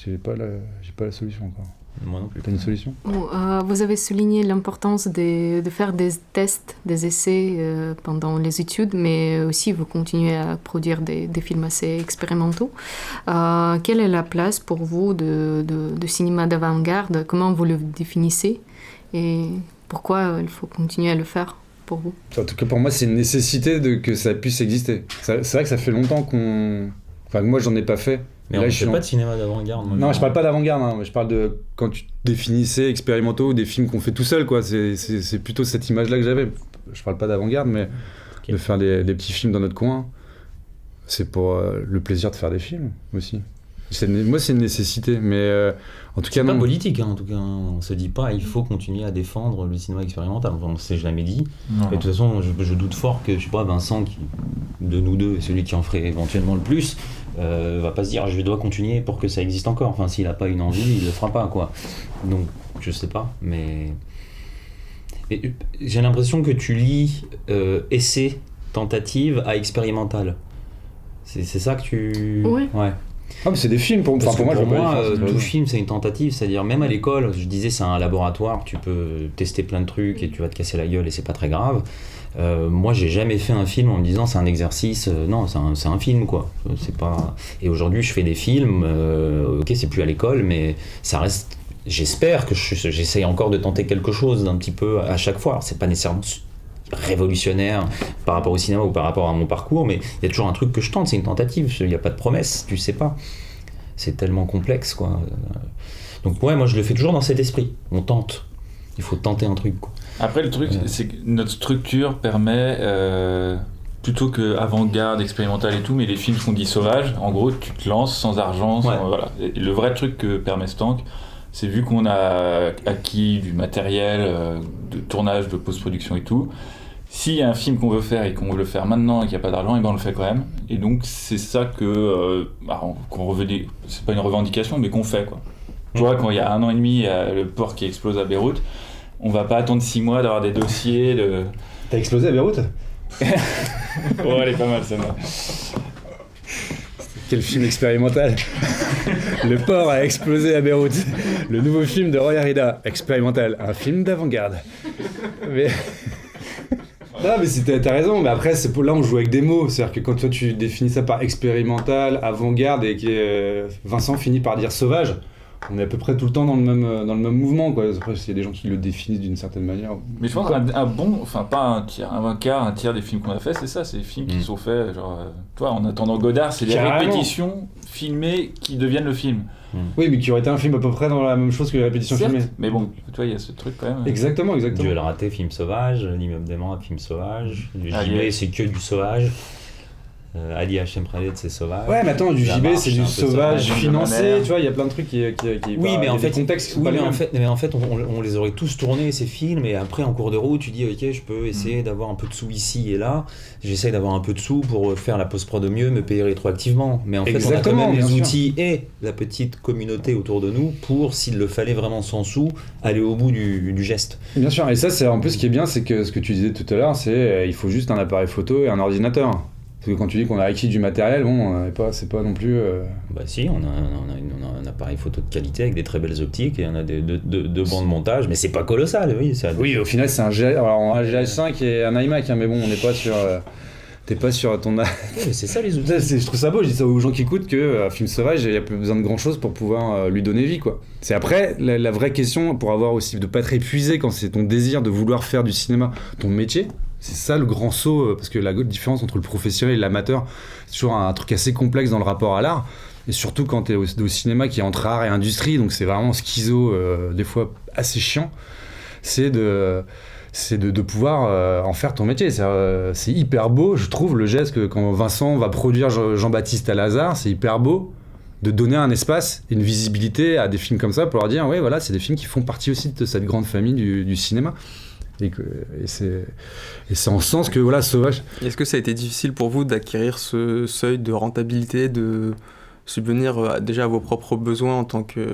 j'ai pas la solution encore. Moi non plus. T'as une solution? Vous avez souligné l'importance de faire des tests, des essais pendant les études, mais aussi vous continuez à produire des films assez expérimentaux. Quelle est la place pour vous de cinéma d'avant-garde? Comment vous le définissez? Et pourquoi il faut continuer à le faire pour vous? En tout cas, pour moi, c'est une nécessité que ça puisse exister. C'est vrai que ça fait longtemps qu'on... Enfin, moi, j'en ai pas fait. Mais là, on ne fait pas de cinéma d'avant-garde. Non, je parle pas d'avant-garde, hein. Je parle de quand tu définissais expérimentaux ou des films qu'on fait tout seul, quoi. C'est plutôt cette image-là que j'avais. Je parle pas d'avant-garde, mais de faire des petits films dans notre coin. C'est pour le plaisir de faire des films aussi. Moi, c'est une nécessité, mais en tout cas, C'est pas non. politique, hein, en tout cas. On se dit pas, il faut continuer à défendre le cinéma expérimental. Enfin, on s'est jamais dit. Non. Et de toute façon, je doute fort que, je sais pas, Vincent, de nous deux, est celui qui en ferait éventuellement le plus, va pas se dire je dois continuer pour que ça existe encore. Enfin, s'il a pas une envie, il le fera pas, quoi. Donc, je sais pas, mais. Et j'ai l'impression que tu lis essai, tentative à expérimental. C'est ça que tu. Ouais. Ah, mais c'est des films pour Parce que moi. pour je vois moi, pas les différences, tout film c'est une tentative, c'est-à-dire même à l'école, je disais c'est un laboratoire, tu peux tester plein de trucs et tu vas te casser la gueule et c'est pas très grave. Moi j'ai jamais fait un film en me disant c'est un exercice, non c'est un film quoi. C'est pas. Et aujourd'hui je fais des films, ok c'est plus à l'école mais ça reste. J'espère que j'essaye encore de tenter quelque chose d'un petit peu à chaque fois. Alors, c'est pas nécessairement révolutionnaire par rapport au cinéma ou par rapport à mon parcours, mais il y a toujours un truc que je tente, c'est une tentative, il n'y a pas de promesse, tu sais pas. C'est tellement complexe, quoi. Donc ouais, moi je le fais toujours dans cet esprit, on tente. Il faut tenter un truc, quoi. Après, le truc, c'est que notre structure permet, plutôt que avant-garde, expérimental et tout, mais les films qu'on dit sauvages, en gros, tu te lances sans argent, voilà. Et le vrai truc que permet Stank, c'est vu qu'on a acquis du matériel de tournage, de post-production et tout, s'il y a un film qu'on veut faire et qu'on veut le faire maintenant et qu'il n'y a pas d'argent, et ben on le fait quand même. Et donc c'est ça que c'est pas une revendication, mais qu'on fait quoi. Tu vois, quand il y a 1 an et demi, il y a le port qui explose à Beyrouth, on va pas attendre 6 mois d'avoir des dossiers de. T'as explosé à Beyrouth? Oh, elle est pas mal celle-là. Quel film expérimental. Le port a explosé à Beyrouth. Le nouveau film de Roy Harida, expérimental, un film d'avant-garde. Mais... Non mais t'as raison, mais après là on joue avec des mots, c'est-à-dire que quand toi tu définis ça par expérimental, avant-garde et que Vincent finit par dire sauvage, on est à peu près tout le temps dans le même mouvement quoi. Après il y a des gens qui le définissent d'une certaine manière. Mais je pense un bon, enfin pas un tiers, un tiers des films qu'on a fait, c'est ça, c'est des films qui sont faits genre, toi en attendant Godard, c'est des répétitions filmées qui deviennent le film. Oui, mais qui aurait été un film à peu près dans la même chose que les répétitions filmées. Mais bon, toi, il y a ce truc quand même. Exactement. Duel raté, film sauvage, l'immeuble d'aimant, film sauvage, du Ah, JB, c'est que du sauvage. Ali H.M. Khaled, c'est sauvage. Ouais, mais attends, du La JB, Marche, c'est du sauvage financé, tu vois, il y a plein de trucs qui oui, mais en fait, contextes en fait, on les aurait tous tournés ces films, et après en cours de route, tu dis ok, je peux essayer d'avoir un peu de sous ici et là. J'essaye d'avoir un peu de sous pour faire la post-prod au mieux, me payer rétroactivement. Mais en fait, on a quand même les outils et la petite communauté autour de nous pour, s'il le fallait vraiment sans sous, aller au bout du geste. Bien sûr, et ça, c'est un peu ce qui est bien, c'est que ce que tu disais tout à l'heure, c'est il faut juste un appareil photo et un ordinateur. Parce que quand tu dis qu'on a acquis du matériel, bon, c'est pas non plus. Bah si, on a un appareil photo de qualité avec des très belles optiques et on a deux bancs de montage, mais c'est pas colossal, oui. Oui, au final, c'est un GH5 et un iMac, hein, mais bon, on n'est pas sur. T'es pas sur ton. Oui, c'est ça les outils. Je trouve ça beau, je dis ça aux gens qui écoutent que film sauvage, il n'y a pas besoin de grand chose pour pouvoir lui donner vie, quoi. C'est après la vraie question pour avoir aussi de pas être épuisé quand c'est ton désir de vouloir faire du cinéma ton métier. C'est ça le grand saut, parce que la différence entre le professionnel et l'amateur, c'est toujours un truc assez complexe dans le rapport à l'art. Et surtout quand t'es au cinéma qui est entre art et industrie, donc c'est vraiment schizo, des fois assez chiant. C'est de pouvoir en faire ton métier. C'est hyper beau, je trouve, le geste que quand Vincent va produire Jean-Baptiste à Lazare, c'est hyper beau de donner un espace, une visibilité à des films comme ça pour leur dire, ouais, voilà, c'est des films qui font partie aussi de cette grande famille du cinéma. Et c'est en ce sens que, voilà, Sauvage... Est-ce que ça a été difficile pour vous d'acquérir ce seuil de rentabilité, de subvenir déjà à vos propres besoins en tant que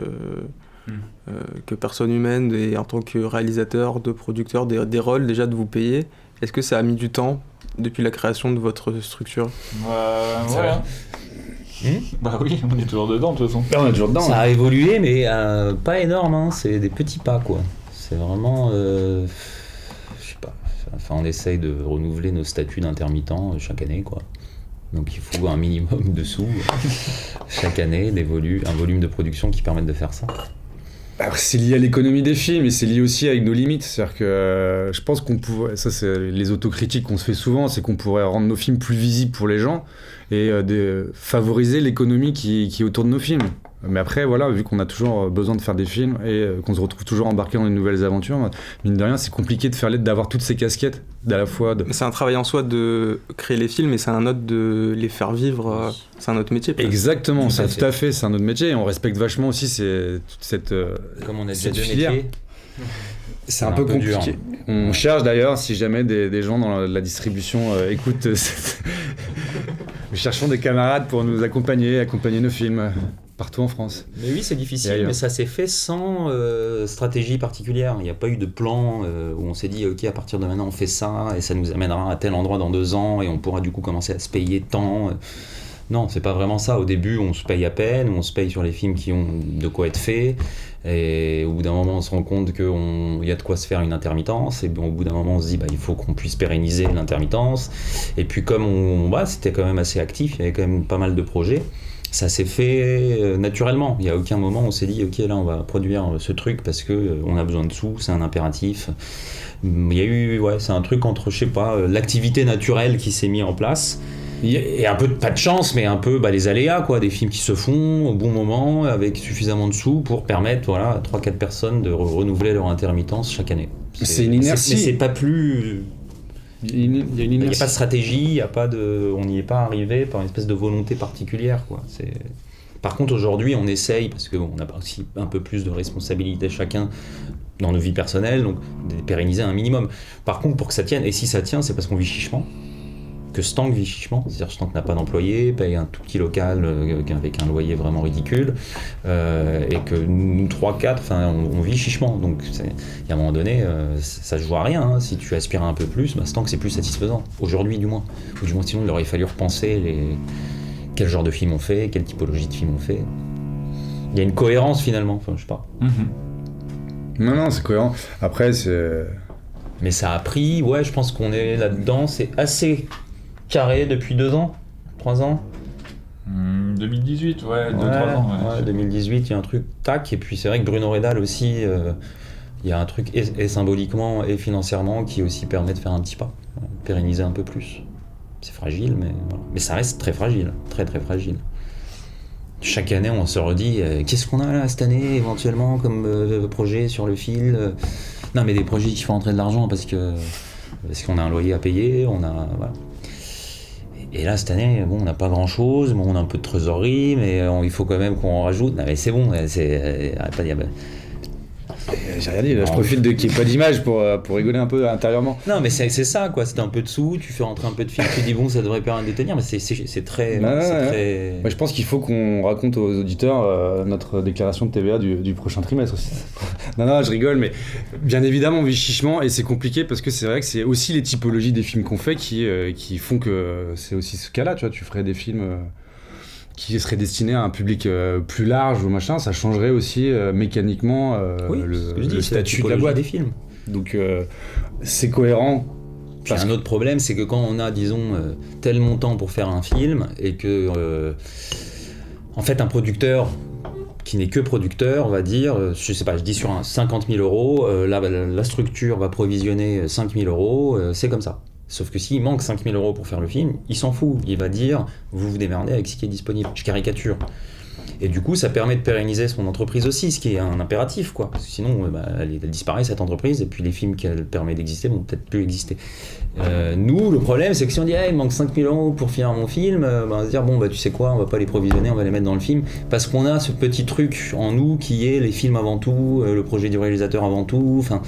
personne humaine et en tant que réalisateur, de producteur, des rôles, déjà de vous payer? Est-ce que ça a mis du temps depuis la création de votre structure? Ouais. Bah oui, on est toujours dedans de toute façon. On est toujours dedans. Ça a évolué, mais pas énorme, hein. C'est des petits pas, quoi. C'est vraiment... je sais pas. Enfin, on essaye de renouveler nos statuts d'intermittent chaque année, quoi. Donc il faut un minimum de sous chaque année, un volume de production qui permette de faire ça. Alors, c'est lié à l'économie des films et c'est lié aussi avec nos limites. C'est-à-dire que je pense qu'on pourrait, ça c'est les autocritiques qu'on se fait souvent, c'est qu'on pourrait rendre nos films plus visibles pour les gens et favoriser l'économie qui est autour de nos films. Mais après, voilà, vu qu'on a toujours besoin de faire des films et qu'on se retrouve toujours embarqué dans de nouvelles aventures, mine de rien, c'est compliqué d'avoir toutes ces casquettes, d'à la fois... Mais c'est un travail en soi de créer les films, et c'est un autre de les faire vivre, c'est un autre métier. Peut-être. Exactement, tout à fait, c'est un autre métier, et on respecte vachement aussi toute cette Comme on a déjà cette deux filière. métiers. C'est un peu compliqué. Dur. On cherche d'ailleurs, si jamais des gens dans la distribution écoutent, nous cherchons des camarades pour nous accompagner nos films partout en France. Mais oui, c'est difficile, mais ça s'est fait sans stratégie particulière. Il n'y a pas eu de plan où on s'est dit, ok, à partir de maintenant on fait ça et ça nous amènera à tel endroit dans 2 ans et on pourra du coup commencer à se payer tant. Non, c'est pas vraiment ça. Au début, on se paye à peine, on se paye sur les films qui ont de quoi être faits. Et au bout d'un moment, on se rend compte qu'il y a de quoi se faire une intermittence. Et bon, au bout d'un moment, on se dit il faut qu'on puisse pérenniser l'intermittence. Et puis comme c'était quand même assez actif, il y avait quand même pas mal de projets. Ça s'est fait naturellement. Il n'y a aucun moment où on s'est dit ok, là on va produire ce truc parce qu'on a besoin de sous, c'est un impératif. Il y a eu, c'est un truc entre, je sais pas, l'activité naturelle qui s'est mise en place. Et un peu pas de chance, mais un peu les aléas, quoi, des films qui se font au bon moment, avec suffisamment de sous pour permettre à 3-4 personnes de renouveler leur intermittence chaque année. C'est une inertie. Mais c'est pas plus... Il n'y a pas de stratégie, on n'y est pas arrivé par une espèce de volonté particulière, quoi. Par contre, aujourd'hui, on essaye, parce qu'on a aussi un peu plus de responsabilité chacun dans nos vies personnelles, donc de pérenniser un minimum. Par contre, pour que ça tienne, et si ça tient, c'est parce qu'on vit chichement. Que Stank vit chichement, c'est-à-dire Stank n'a pas d'employés, paye un tout petit local avec un loyer vraiment ridicule, et que nous 3-4, on vit chichement. Donc à un moment donné, ça se joue à rien. Hein. Si tu aspires un peu plus, Stank c'est plus satisfaisant, aujourd'hui du moins. Ou du moins sinon il aurait fallu repenser quel genre de film on fait, quelle typologie de film on fait. Il y a une cohérence finalement, je sais pas. Non, c'est cohérent. Après, c'est... Mais ça a pris, je pense qu'on est là-dedans, c'est assez... carré depuis 2 ans, 3 ans. 2018, 2-3 ans. 2018, il y a un truc, tac, et puis c'est vrai que Bruno Redal aussi, il y a un truc, et symboliquement et financièrement, qui aussi permet de faire un petit pas, pérenniser un peu plus. C'est fragile, mais voilà. Mais ça reste très fragile, très très fragile. Chaque année, on se redit, qu'est-ce qu'on a là cette année, éventuellement, comme projet sur le fil Non, mais des projets qui font entrer de l'argent, parce qu'on a un loyer à payer, voilà. Et là, cette année, on n'a pas grand-chose, on a un peu de trésorerie, mais il faut quand même qu'on en rajoute. Non, mais c'est bon, j'ai rien dit, là, je profite qu'il n'y ait pas d'image pour rigoler un peu intérieurement. Non, mais c'est ça, quoi. C'est un peu de sous, tu fais rentrer un peu de film, tu dis ça devrait permettre de tenir, mais c'est très... très... Moi, je pense qu'il faut qu'on raconte aux auditeurs notre déclaration de TVA du prochain trimestre aussi. Non, je rigole, mais bien évidemment, on vit chichement, et c'est compliqué parce que c'est vrai que c'est aussi les typologies des films qu'on fait qui font que c'est aussi ce cas-là, tu vois, tu ferais des films... qui serait destiné à un public plus large ou machin, ça changerait aussi mécaniquement le statut de la boîte des films. Donc c'est cohérent. Puis un autre problème, c'est que quand on a, disons, tel montant pour faire un film, et que, en fait, un producteur qui n'est que producteur, on va dire, je sais pas, je dis sur 50 000 euros, la structure va provisionner 5 000 euros, c'est comme ça. Sauf que s'il manque 5 000 euros pour faire le film, il s'en fout. Il va dire, vous vous démerdez avec ce qui est disponible. Je caricature. Et du coup, ça permet de pérenniser son entreprise aussi, ce qui est un impératif, quoi. Parce que sinon, elle disparaît, cette entreprise, et puis les films qu'elle permet d'exister vont peut-être plus exister. Nous, le problème, c'est que si on dit, il manque 5 000 euros pour finir mon film, on va se dire, tu sais quoi, on va pas les provisionner, on va les mettre dans le film, parce qu'on a ce petit truc en nous qui est les films avant tout, le projet du réalisateur avant tout, enfin...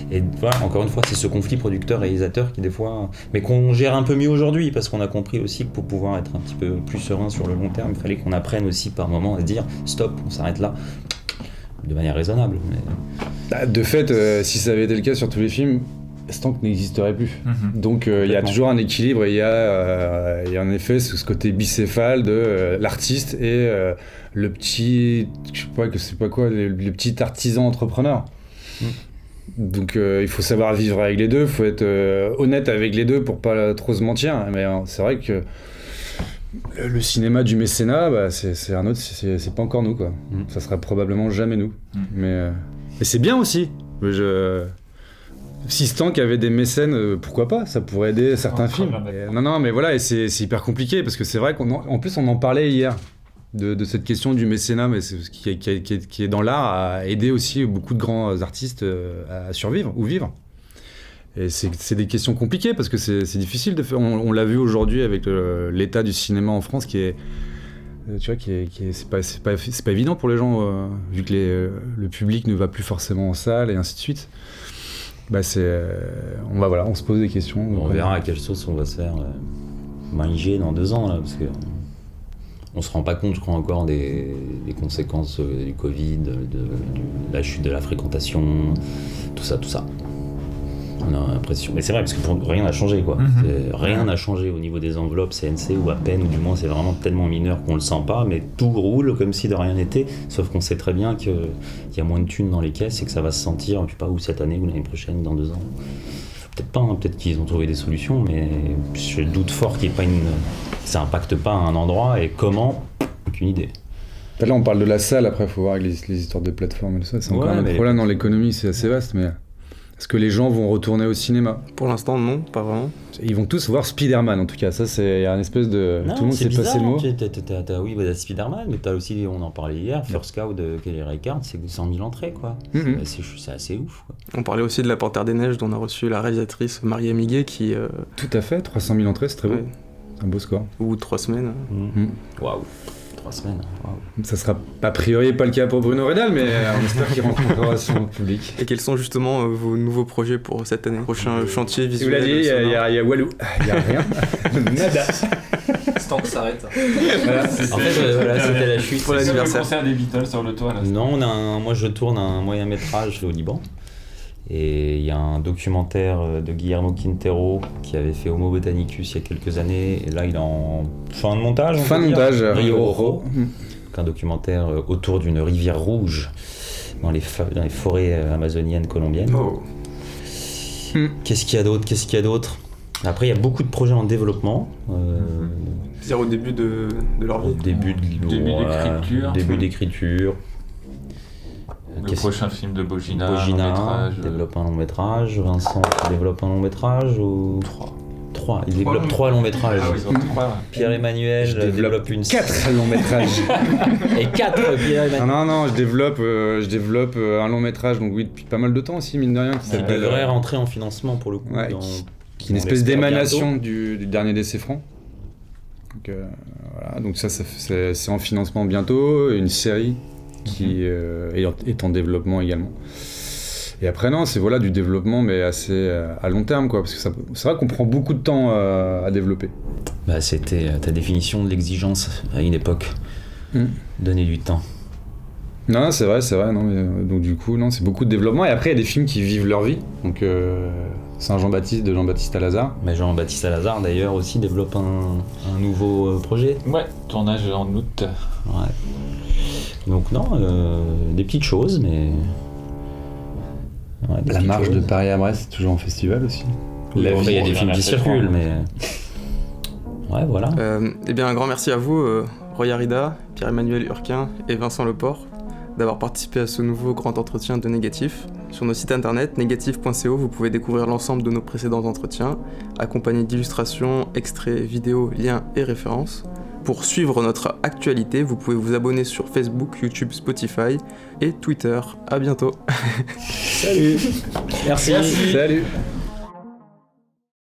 Et voilà, encore une fois, c'est ce conflit producteur-réalisateur qui des fois... Mais qu'on gère un peu mieux aujourd'hui, parce qu'on a compris aussi que pour pouvoir être un petit peu plus serein sur le long terme, il fallait qu'on apprenne aussi par moment à dire « stop, on s'arrête là », de manière raisonnable. Mais... De fait, si ça avait été le cas sur tous les films, Stank n'existerait plus. Donc il y a toujours un équilibre, et il y a en effet ce côté bicéphale de l'artiste et le petit... je sais pas quoi, le petit artisan entrepreneur. Donc il faut savoir vivre avec les deux, il faut être honnête avec les deux pour pas trop se mentir. Mais c'est vrai que le cinéma du mécénat, c'est un autre, c'est pas encore nous, quoi. Ça sera probablement jamais nous. Mais c'est bien aussi. Si Stank avait des mécènes, pourquoi pas, ça pourrait aider certains films. Non, mais voilà, et c'est hyper compliqué parce que c'est vrai qu'en plus on en parlait hier. de cette question du mécénat, mais qui est dans l'art, a aidé aussi beaucoup de grands artistes à survivre ou vivre. Et c'est des questions compliquées parce que c'est difficile de faire. On l'a vu aujourd'hui avec l'état du cinéma en France qui est, tu vois, c'est pas évident pour les gens vu que le public ne va plus forcément en salle et ainsi de suite. Bah on se pose des questions. On verra à quelle sauce on va se faire manger dans 2 ans là, parce que on se rend pas compte, je crois, encore des conséquences du Covid, de la chute de la fréquentation, tout ça. On a l'impression, mais c'est vrai parce que rien n'a changé quoi. Rien n'a changé au niveau des enveloppes CNC ou à peine, ou du moins c'est vraiment tellement mineur qu'on le sent pas, mais tout roule comme si de rien n'était. Sauf qu'on sait très bien qu'il y a moins de thunes dans les caisses et que ça va se sentir, je sais pas, ou cette année ou l'année prochaine, dans 2 ans. Peut-être pas, hein, peut-être qu'ils ont trouvé des solutions, mais je doute fort qu'il y ait pas ça impacte pas un endroit, et comment, aucune idée. Là on parle de la salle, après il faut voir avec les histoires de plateformes et tout ça, c'est encore un autre problème dans l'économie, c'est assez vaste, mais est-ce que les gens vont retourner au cinéma ? Pour l'instant, non, pas vraiment. Ils vont tous voir Spider-Man, en tout cas. Ça, il y a une espèce de... Non, tout le monde s'est passé le mot. Oui, t'as Spider-Man, mais t'as aussi, on en parlait hier, First Cow de Kelly Reichardt, c'est 100 000 entrées, quoi. C'est assez ouf, quoi. On parlait aussi de La Panthère des Neiges, dont on a reçu la réalisatrice Marie Amiguet, qui... Tout à fait, 300 000 entrées, c'est très beau. Ouais. Un beau score. Ou 3 semaines. Waouh. 3 semaines. Wow. Ça sera a priori pas le cas pour Bruno Redal, mais on espère qu'il rencontrera son public. Et quels sont justement vos nouveaux projets pour cette année ? Prochain chantier Vous visuel ? l'avez dit, il y a Walou. Il y a rien. Nada. Tant que ça s'arrête. Voilà. En fait, voilà, c'était la chute. Pour l'anniversaire. Le concert des Beatles sur le toit là. Non, moi je tourne un moyen métrage au Liban. Et il y a un documentaire de Guillermo Quintero qui avait fait Homo Botanicus il y a quelques années. Et là, il est en fin de montage. Fin de montage, Rio Rojo. Un documentaire autour d'une rivière rouge dans les forêts amazoniennes colombiennes. Oh. Qu'est-ce qu'il y a d'autre Après, il y a beaucoup de projets en développement. C'est-à-dire au début de leur vie. Au début d'écriture. Début d'écriture. Le prochain film de Bogina, développe un long métrage. Vincent développe un long métrage ou 3. Il développe 3 longs métrages. Ah oui, ils ont 3. Pierre-Emmanuel développe une 4 longs métrages. Et 4 Pierre-Emmanuel. Non, je développe un long métrage, donc oui, depuis pas mal de temps aussi, mine de rien. Qui devrait rentrer en financement pour le coup. Ouais, qui est une espèce d'émanation du dernier d'Essai Franc. Donc voilà, donc ça c'est en financement bientôt, une série qui est en développement également. Et après non, c'est du développement mais assez à long terme quoi, parce que c'est vrai qu'on prend beaucoup de temps à développer. Bah c'était ta définition de l'exigence à une époque. Donner du temps. Non, c'est vrai, non, mais, donc du coup non, c'est beaucoup de développement et après il y a des films qui vivent leur vie. Donc Saint-Jean-Baptiste de Jean-Baptiste Alazard. Mais Jean-Baptiste Alazard d'ailleurs aussi développe un nouveau projet. Ouais, tournage en août. Ouais. Donc non, des petites choses, mais... Ouais, La marche de Paris à Brest, toujours en festival aussi. Il y a des films qui circulent, mais... Ouais, voilà. Eh bien, un grand merci à vous, Roy Arida, Pierre-Emmanuel Hurquin et Vincent Leport, d'avoir participé à ce nouveau grand entretien de Négatif. Sur nos sites internet négatif.co, vous pouvez découvrir l'ensemble de nos précédents entretiens, accompagnés d'illustrations, extraits, vidéos, liens et références. Pour suivre notre actualité, vous pouvez vous abonner sur Facebook, YouTube, Spotify et Twitter. À bientôt. Salut. Merci. Salut.